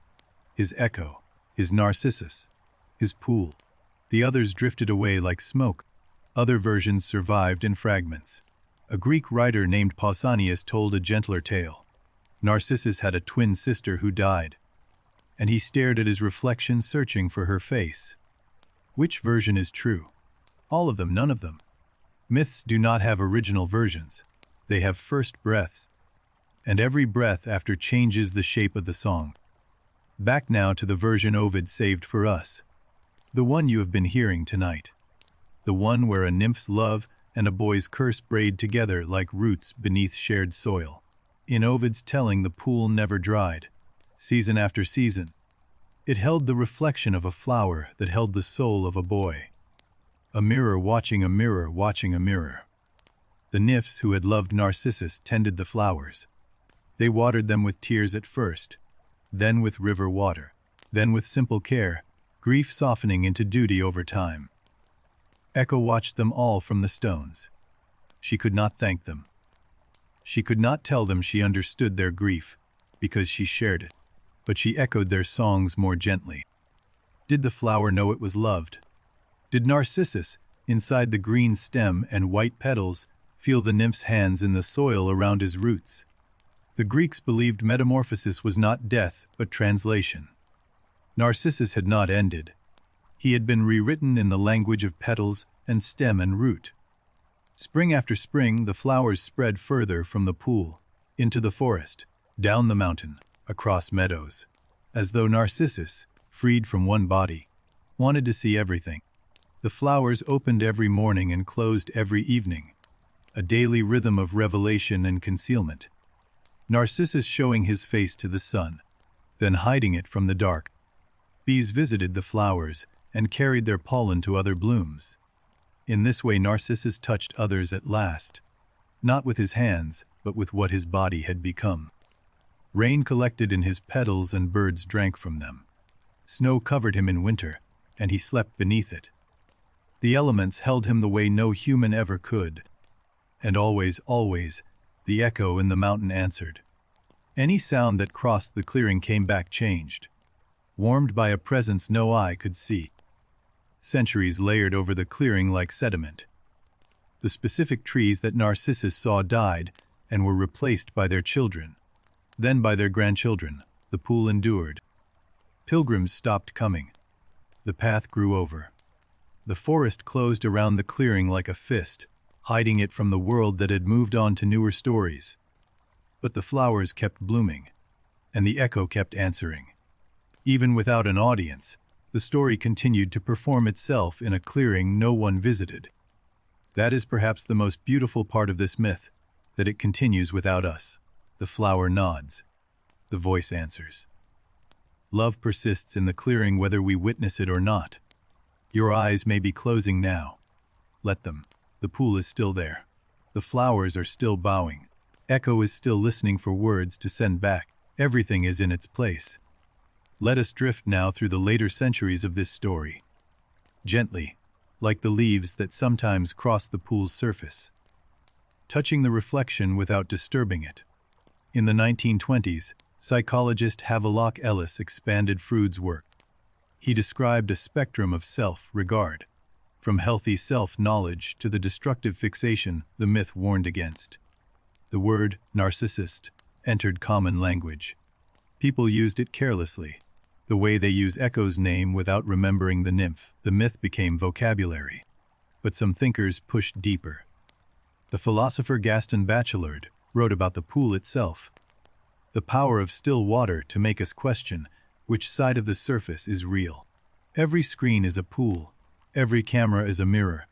His Echo, his Narcissus, his pool. The others drifted away like smoke. Other versions survived in fragments. A Greek writer named Pausanias told a gentler tale. Narcissus had a twin sister who died, and he stared at his reflection searching for her face. Which version is true? All of them, none of them. Myths do not have original versions. They have first breaths, and every breath after changes the shape of the song. Back now to the version Ovid saved for us. The one you have been hearing tonight. The one where a nymph's love and a boy's curse braid together like roots beneath shared soil. In Ovid's telling, the pool never dried. Season after season, it held the reflection of a flower that held the soul of a boy. A mirror watching a mirror watching a mirror. The nymphs who had loved Narcissus tended the flowers. They watered them with tears at first, then with river water, then with simple care, grief softening into duty over time. Echo watched them all from the stones. She could not thank them. She could not tell them she understood their grief, because she shared it, but she echoed their songs more gently. Did the flower know it was loved? Did Narcissus, inside the green stem and white petals, feel the nymph's hands in the soil around his roots? The Greeks believed metamorphosis was not death, but translation. Narcissus had not ended. He had been rewritten in the language of petals and stem and root. Spring after spring, the flowers spread further from the pool, into the forest, down the mountain, across meadows, as though Narcissus, freed from one body, wanted to see everything. The flowers opened every morning and closed every evening, a daily rhythm of revelation and concealment. Narcissus showing his face to the sun, then hiding it from the dark. Bees visited the flowers and carried their pollen to other blooms. In this way Narcissus touched others at last, not with his hands, but with what his body had become. Rain collected in his petals and birds drank from them. Snow covered him in winter, and he slept beneath it. The elements held him the way no human ever could. And always, always, the echo in the mountain answered. Any sound that crossed the clearing came back changed, warmed by a presence no eye could see. Centuries layered over the clearing like sediment. The specific trees that Narcissus saw died and were replaced by their children, then by their grandchildren. The pool endured. Pilgrims stopped coming. The path grew over. The forest closed around the clearing like a fist, hiding it from the world that had moved on to newer stories. But the flowers kept blooming, and the echo kept answering. Even without an audience, the story continued to perform itself in a clearing no one visited. That is perhaps the most beautiful part of this myth, that it continues without us. The flower nods. The voice answers. Love persists in the clearing whether we witness it or not. Your eyes may be closing now. Let them. The pool is still there. The flowers are still bowing. Echo is still listening for words to send back. Everything is in its place. Let us drift now through the later centuries of this story. Gently, like the leaves that sometimes cross the pool's surface. Touching the reflection without disturbing it. In the 1920s, psychologist Havelock Ellis expanded Freud's work. He described a spectrum of self-regard, from healthy self-knowledge to the destructive fixation the myth warned against. The word narcissist entered common language. People used it carelessly, the way they use Echo's name without remembering the nymph. The myth became vocabulary. but some thinkers pushed deeper. The philosopher Gaston Bachelard wrote about the pool itself. The power of still water to make us question which side of the surface is real. Every screen is a pool. Every camera is a mirror.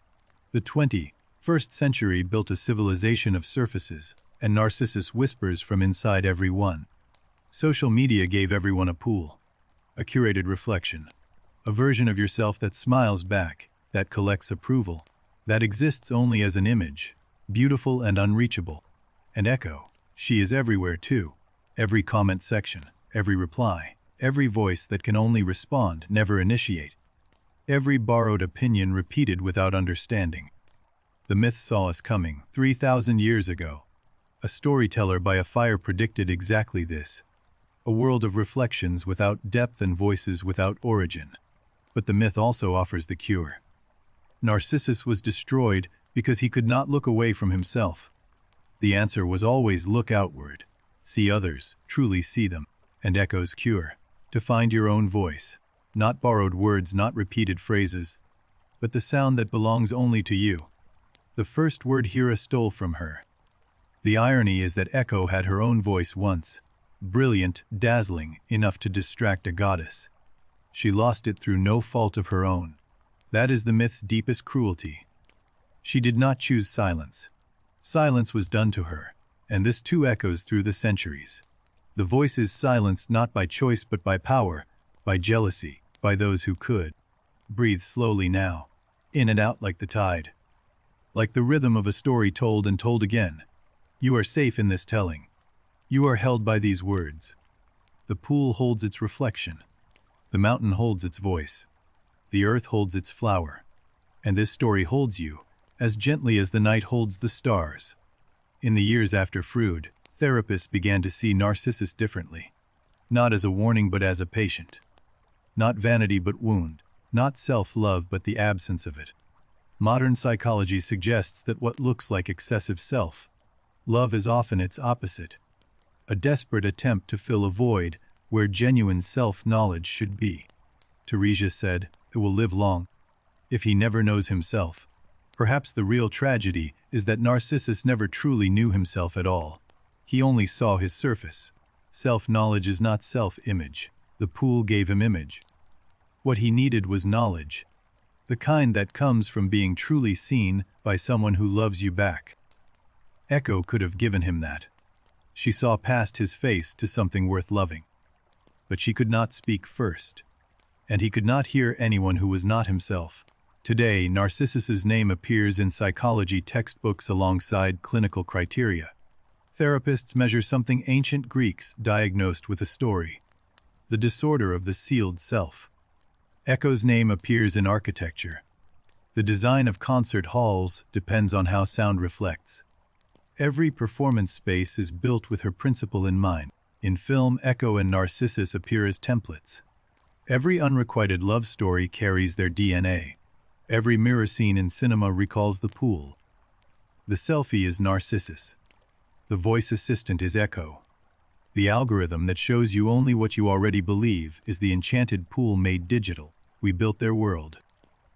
The 21st century built a civilization of surfaces, and Narcissus whispers from inside every one. Social media gave everyone a pool, a curated reflection, a version of yourself that smiles back, that collects approval, that exists only as an image, beautiful and unreachable. And Echo, she is everywhere too. Every comment section, every reply, every voice that can only respond, never initiate. Every borrowed opinion repeated without understanding. The myth saw us coming 3,000 years ago. A storyteller by a fire predicted exactly this. A world of reflections without depth and voices without origin. But the myth also offers the cure. Narcissus was destroyed because he could not look away from himself. The answer was always look outward, see others, truly see them. And Echo's cure: to find your own voice, not borrowed words, not repeated phrases, but the sound that belongs only to you. The first word Hera stole from her. The irony is that Echo had her own voice once, brilliant, dazzling, enough to distract a goddess. She lost it through no fault of her own. That is the myth's deepest cruelty. She did not choose silence. Silence was done to her, and this too echoes through the centuries. The voice is silenced not by choice but by power, by jealousy, by those who could. Breathe slowly now, in and out like the tide. Like the rhythm of a story told and told again. You are safe in this telling. You are held by these words. The pool holds its reflection. The mountain holds its voice. The earth holds its flower. And this story holds you, as gently as the night holds the stars. In the years after Freud, therapists began to see Narcissus differently. Not as a warning but as a patient. Not vanity but wound. Not self-love but the absence of it. Modern psychology suggests that what looks like excessive self-love is often its opposite. A desperate attempt to fill a void where genuine self-knowledge should be. Teresia said, "It will live long." If he never knows himself. Perhaps the real tragedy is that Narcissus never truly knew himself at all. He only saw his surface. Self-knowledge is not self-image. The pool gave him image. What he needed was knowledge. The kind that comes from being truly seen by someone who loves you back. Echo could have given him that. She saw past his face to something worth loving. But she could not speak first. And he could not hear anyone who was not himself. Today, Narcissus's name appears in psychology textbooks alongside clinical criteria. Therapists measure something ancient Greeks diagnosed with a story: the disorder of the sealed self. Echo's name appears in architecture. The design of concert halls depends on how sound reflects. Every performance space is built with her principle in mind. In film, Echo and Narcissus appear as templates. Every unrequited love story carries their DNA. Every mirror scene in cinema recalls the pool. The selfie is Narcissus. The voice assistant is Echo. The algorithm that shows you only what you already believe is the enchanted pool made digital. We built their world.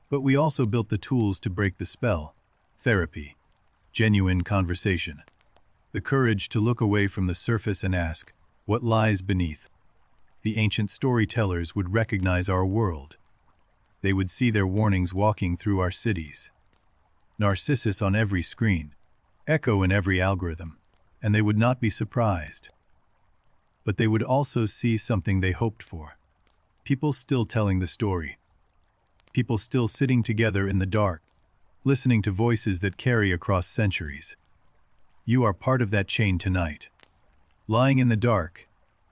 But we also built the tools to break the spell. Therapy. Genuine conversation. The courage to look away from the surface and ask, what lies beneath? The ancient storytellers would recognize our world. They would see their warnings walking through our cities. Narcissus on every screen. Echo in every algorithm. And they would not be surprised. But they would also see something they hoped for. People still telling the story. People still sitting together in the dark, listening to voices that carry across centuries. You are part of that chain tonight. Lying in the dark,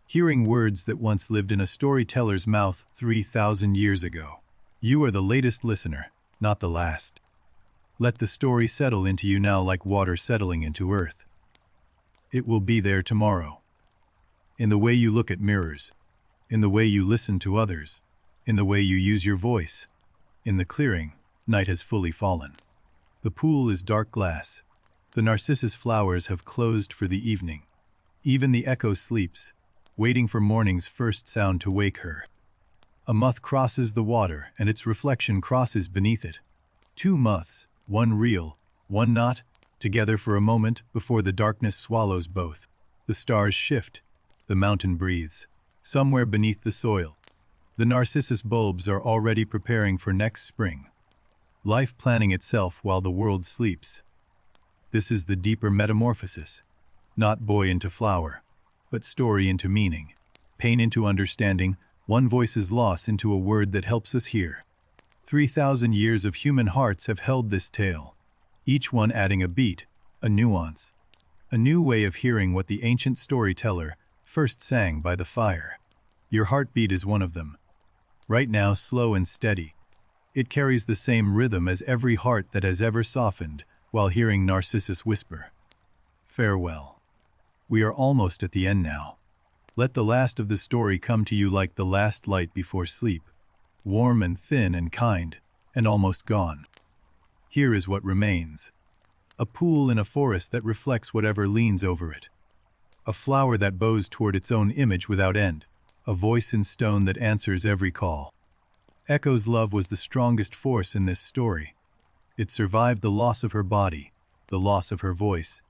hearing words that once lived in a storyteller's mouth 3,000 years ago. You are the latest listener, not the last. Let the story settle into you now like water settling into earth. It will be there tomorrow. In the way you look at mirrors, in the way you listen to others, in the way you use your voice. In the clearing, night has fully fallen. The pool is dark glass. The narcissus flowers have closed for the evening. Even the echo sleeps, waiting for morning's first sound to wake her. A moth crosses the water, and its reflection crosses beneath it. Two moths, one real, one not, together for a moment before the darkness swallows both. The stars shift, the mountain breathes. Somewhere beneath the soil, the narcissus bulbs are already preparing for next spring. Life planning itself while the world sleeps. This is the deeper metamorphosis. Not boy into flower, but story into meaning, pain into understanding, one voice's loss into a word that helps us hear. 3,000 years of human hearts have held this tale, each one adding a beat, a nuance, a new way of hearing what the ancient storyteller first sang by the fire. Your heartbeat is one of them. Right now, slow and steady. It carries the same rhythm as every heart that has ever softened while hearing Narcissus whisper, "Farewell." We are almost at the end now. Let the last of the story come to you like the last light before sleep, warm and thin and kind, and almost gone. Here is what remains. A pool in a forest that reflects whatever leans over it. A flower that bows toward its own image without end. A voice in stone that answers every call. Echo's love was the strongest force in this story. It survived the loss of her body, the loss of her voice,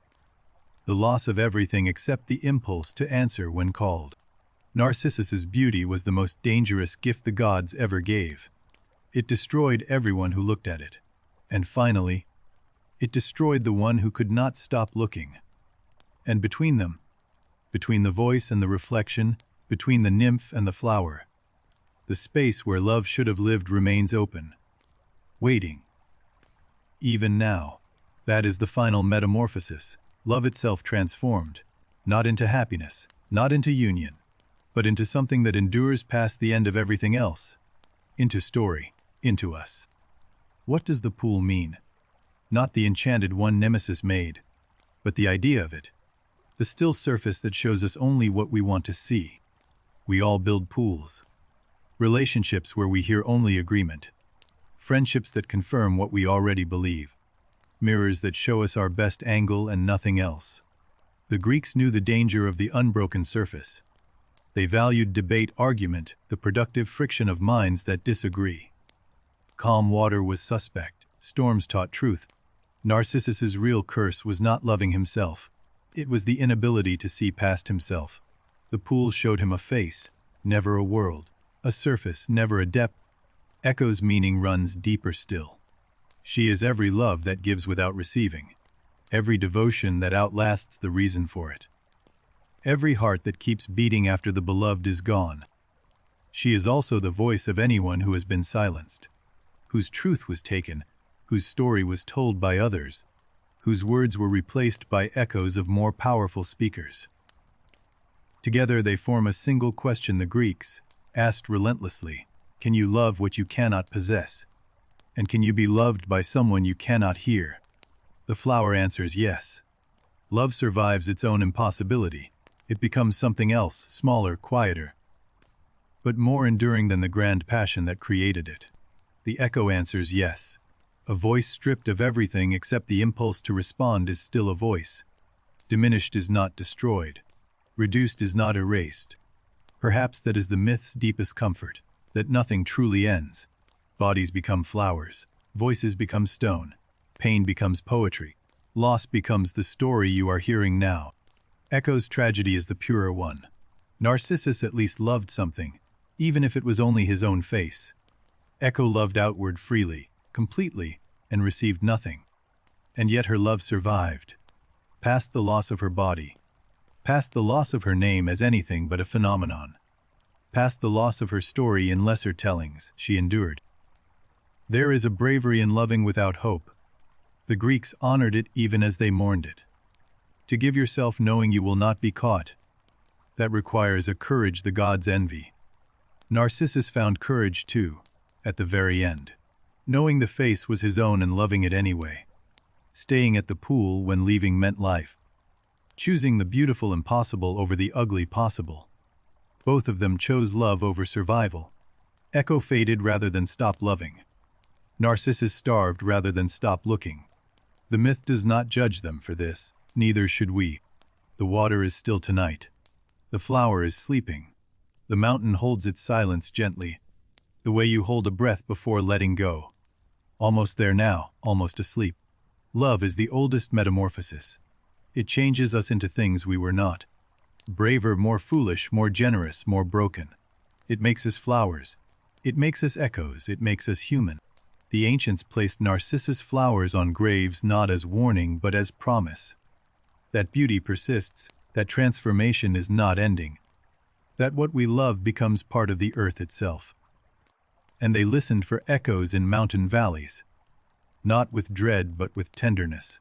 the loss of everything except the impulse to answer when called. Narcissus's beauty was the most dangerous gift the gods ever gave. It destroyed everyone who looked at it. And finally, it destroyed the one who could not stop looking. And between them, between the voice and the reflection, between the nymph and the flower, the space where love should have lived remains open, waiting. Even now, that is the final metamorphosis, love itself transformed, not into happiness, not into union, but into something that endures past the end of everything else, into story, into us. What does the pool mean? Not the enchanted one Nemesis made, but the idea of it, the still surface that shows us only what we want to see. We all build pools. Relationships where we hear only agreement. Friendships that confirm what we already believe. Mirrors that show us our best angle and nothing else. The Greeks knew the danger of the unbroken surface. They valued debate, argument, the productive friction of minds that disagree. Calm water was suspect. Storms taught truth. Narcissus's real curse was not loving himself. It was the inability to see past himself. The pool showed him a face, never a world, a surface, never a depth. Echo's meaning runs deeper still. She is every love that gives without receiving, every devotion that outlasts the reason for it, every heart that keeps beating after the beloved is gone. She is also the voice of anyone who has been silenced, whose truth was taken, whose story was told by others, whose words were replaced by echoes of more powerful speakers. Together they form a single question the Greeks asked relentlessly: can you love what you cannot possess? And can you be loved by someone you cannot hear? The flower answers yes. Love survives its own impossibility. It becomes something else, smaller, quieter, but more enduring than the grand passion that created it. The echo answers yes. A voice stripped of everything except the impulse to respond is still a voice. Diminished is not destroyed. Reduced is not erased. Perhaps that is the myth's deepest comfort, that nothing truly ends. Bodies become flowers, voices become stone, pain becomes poetry, loss becomes the story you are hearing now. Echo's tragedy is the purer one. Narcissus at least loved something, even if it was only his own face. Echo loved outward freely, completely, and received nothing. And yet her love survived. Past the loss of her body, past the loss of her name as anything but a phenomenon, past the loss of her story in lesser tellings, she endured. There is a bravery in loving without hope. The Greeks honored it even as they mourned it. To give yourself knowing you will not be caught, that requires a courage the gods envy. Narcissus found courage too, at the very end. Knowing the face was his own and loving it anyway. Staying at the pool when leaving meant life. Choosing the beautiful impossible over the ugly possible. Both of them chose love over survival. Echo faded rather than stopped loving. Narcissus starved rather than stopped looking. The myth does not judge them for this, neither should we. The water is still tonight. The flower is sleeping. The mountain holds its silence gently, the way you hold a breath before letting go. Almost there now, almost asleep. Love is the oldest metamorphosis. It changes us into things we were not. Braver, more foolish, more generous, more broken. It makes us flowers. It makes us echoes. It makes us human. The ancients placed Narcissus flowers on graves not as warning but as promise. That beauty persists, that transformation is not ending. That what we love becomes part of the earth itself. And they listened for echoes in mountain valleys, not with dread but with tenderness,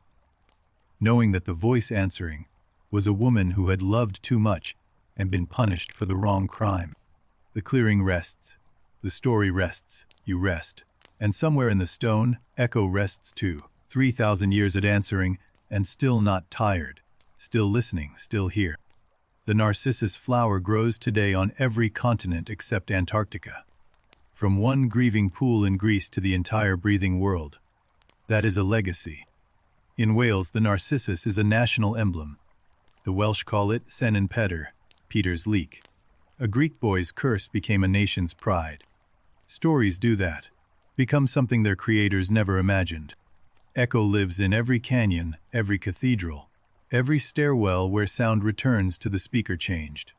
knowing that the voice answering was a woman who had loved too much and been punished for the wrong crime. The clearing rests, the story rests, you rest, and somewhere in the stone, echo rests too, 3,000 years at answering, and still not tired, still listening, still here. The narcissus flower grows today on every continent except Antarctica. From one grieving pool in Greece to the entire breathing world. That is a legacy. In Wales, the narcissus is a national emblem. The Welsh call it Sen Peder, Peter's leek. A Greek boy's curse became a nation's pride. Stories do that, become something their creators never imagined. Echo lives in every canyon, every cathedral, every stairwell where sound returns to the speaker changed.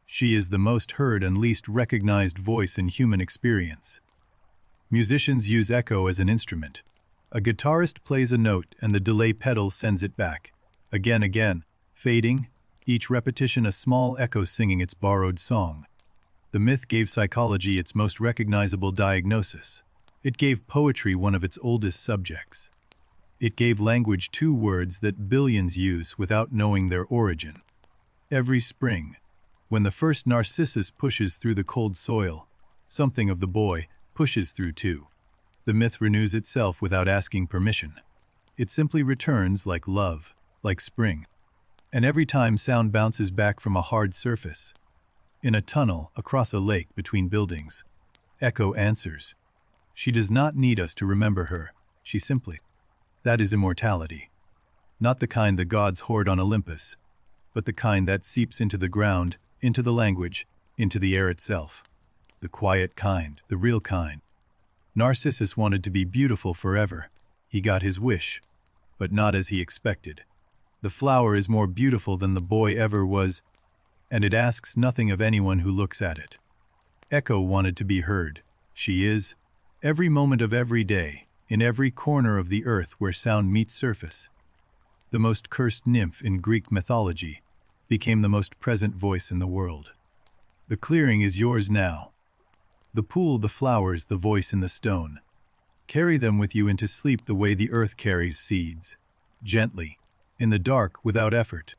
She is the most heard and least recognized voice in human experience. Musicians use echo as an instrument. A guitarist plays a note and the delay pedal sends it back. Again, fading, each repetition a small echo singing its borrowed song. The myth gave psychology its most recognizable diagnosis. It gave poetry one of its oldest subjects. It gave language two words that billions use without knowing their origin. Every spring, when the first narcissus pushes through the cold soil, something of the boy pushes through too. The myth renews itself without asking permission. It simply returns like love, like spring. And every time sound bounces back from a hard surface, in a tunnel, across a lake, between buildings, echo answers. She does not need us to remember her, she simply. That is immortality. Not the kind the gods hoard on Olympus, but the kind that seeps into the ground, into the language, into the air itself. The quiet kind, the real kind. Narcissus wanted to be beautiful forever. He got his wish, but not as he expected. The flower is more beautiful than the boy ever was, and it asks nothing of anyone who looks at it. Echo wanted to be heard. She is, every moment of every day, in every corner of the earth where sound meets surface. The most cursed nymph in Greek mythology became the most present voice in the world. The clearing is yours now. The pool, the flowers, the voice in the stone. Carry them with you into sleep the way the earth carries seeds. Gently, in the dark, without effort.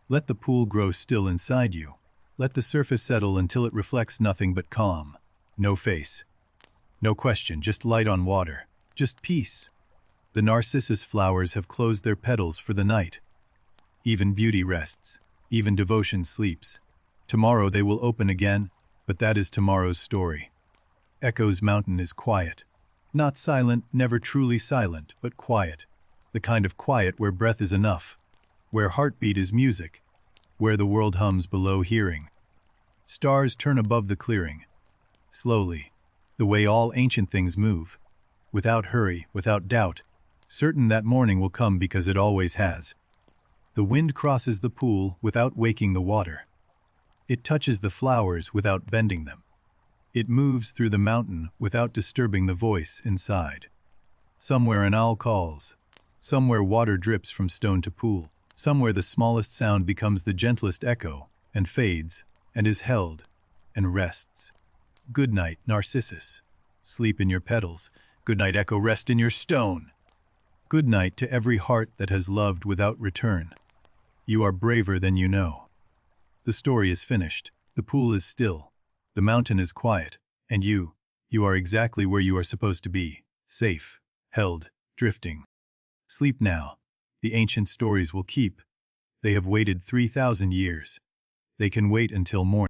Let the pool grow still inside you. Let the surface settle until it reflects nothing but calm. No face. No question, just light on water. Just peace. The narcissus flowers have closed their petals for the night. Even beauty rests. Even devotion sleeps. Tomorrow they will open again, but that is tomorrow's story. Echo's mountain is quiet. Not silent, never truly silent, but quiet. The kind of quiet where breath is enough. Where heartbeat is music. Where the world hums below hearing. Stars turn above the clearing. Slowly, the way all ancient things move. Without hurry, without doubt, certain that morning will come because it always has. The wind crosses the pool without waking the water. It touches the flowers without bending them. It moves through the mountain without disturbing the voice inside. Somewhere an owl calls. Somewhere water drips from stone to pool. Somewhere the smallest sound becomes the gentlest echo, and fades, and is held, and rests. Good night, Narcissus. Sleep in your petals. Good night, echo, rest in your stone. Good night to every heart that has loved without return. You are braver than you know. The story is finished. The pool is still. The mountain is quiet. And you are exactly where you are supposed to be. Safe, held, drifting. Sleep now. The ancient stories will keep. They have waited 3,000 years. They can wait until morning.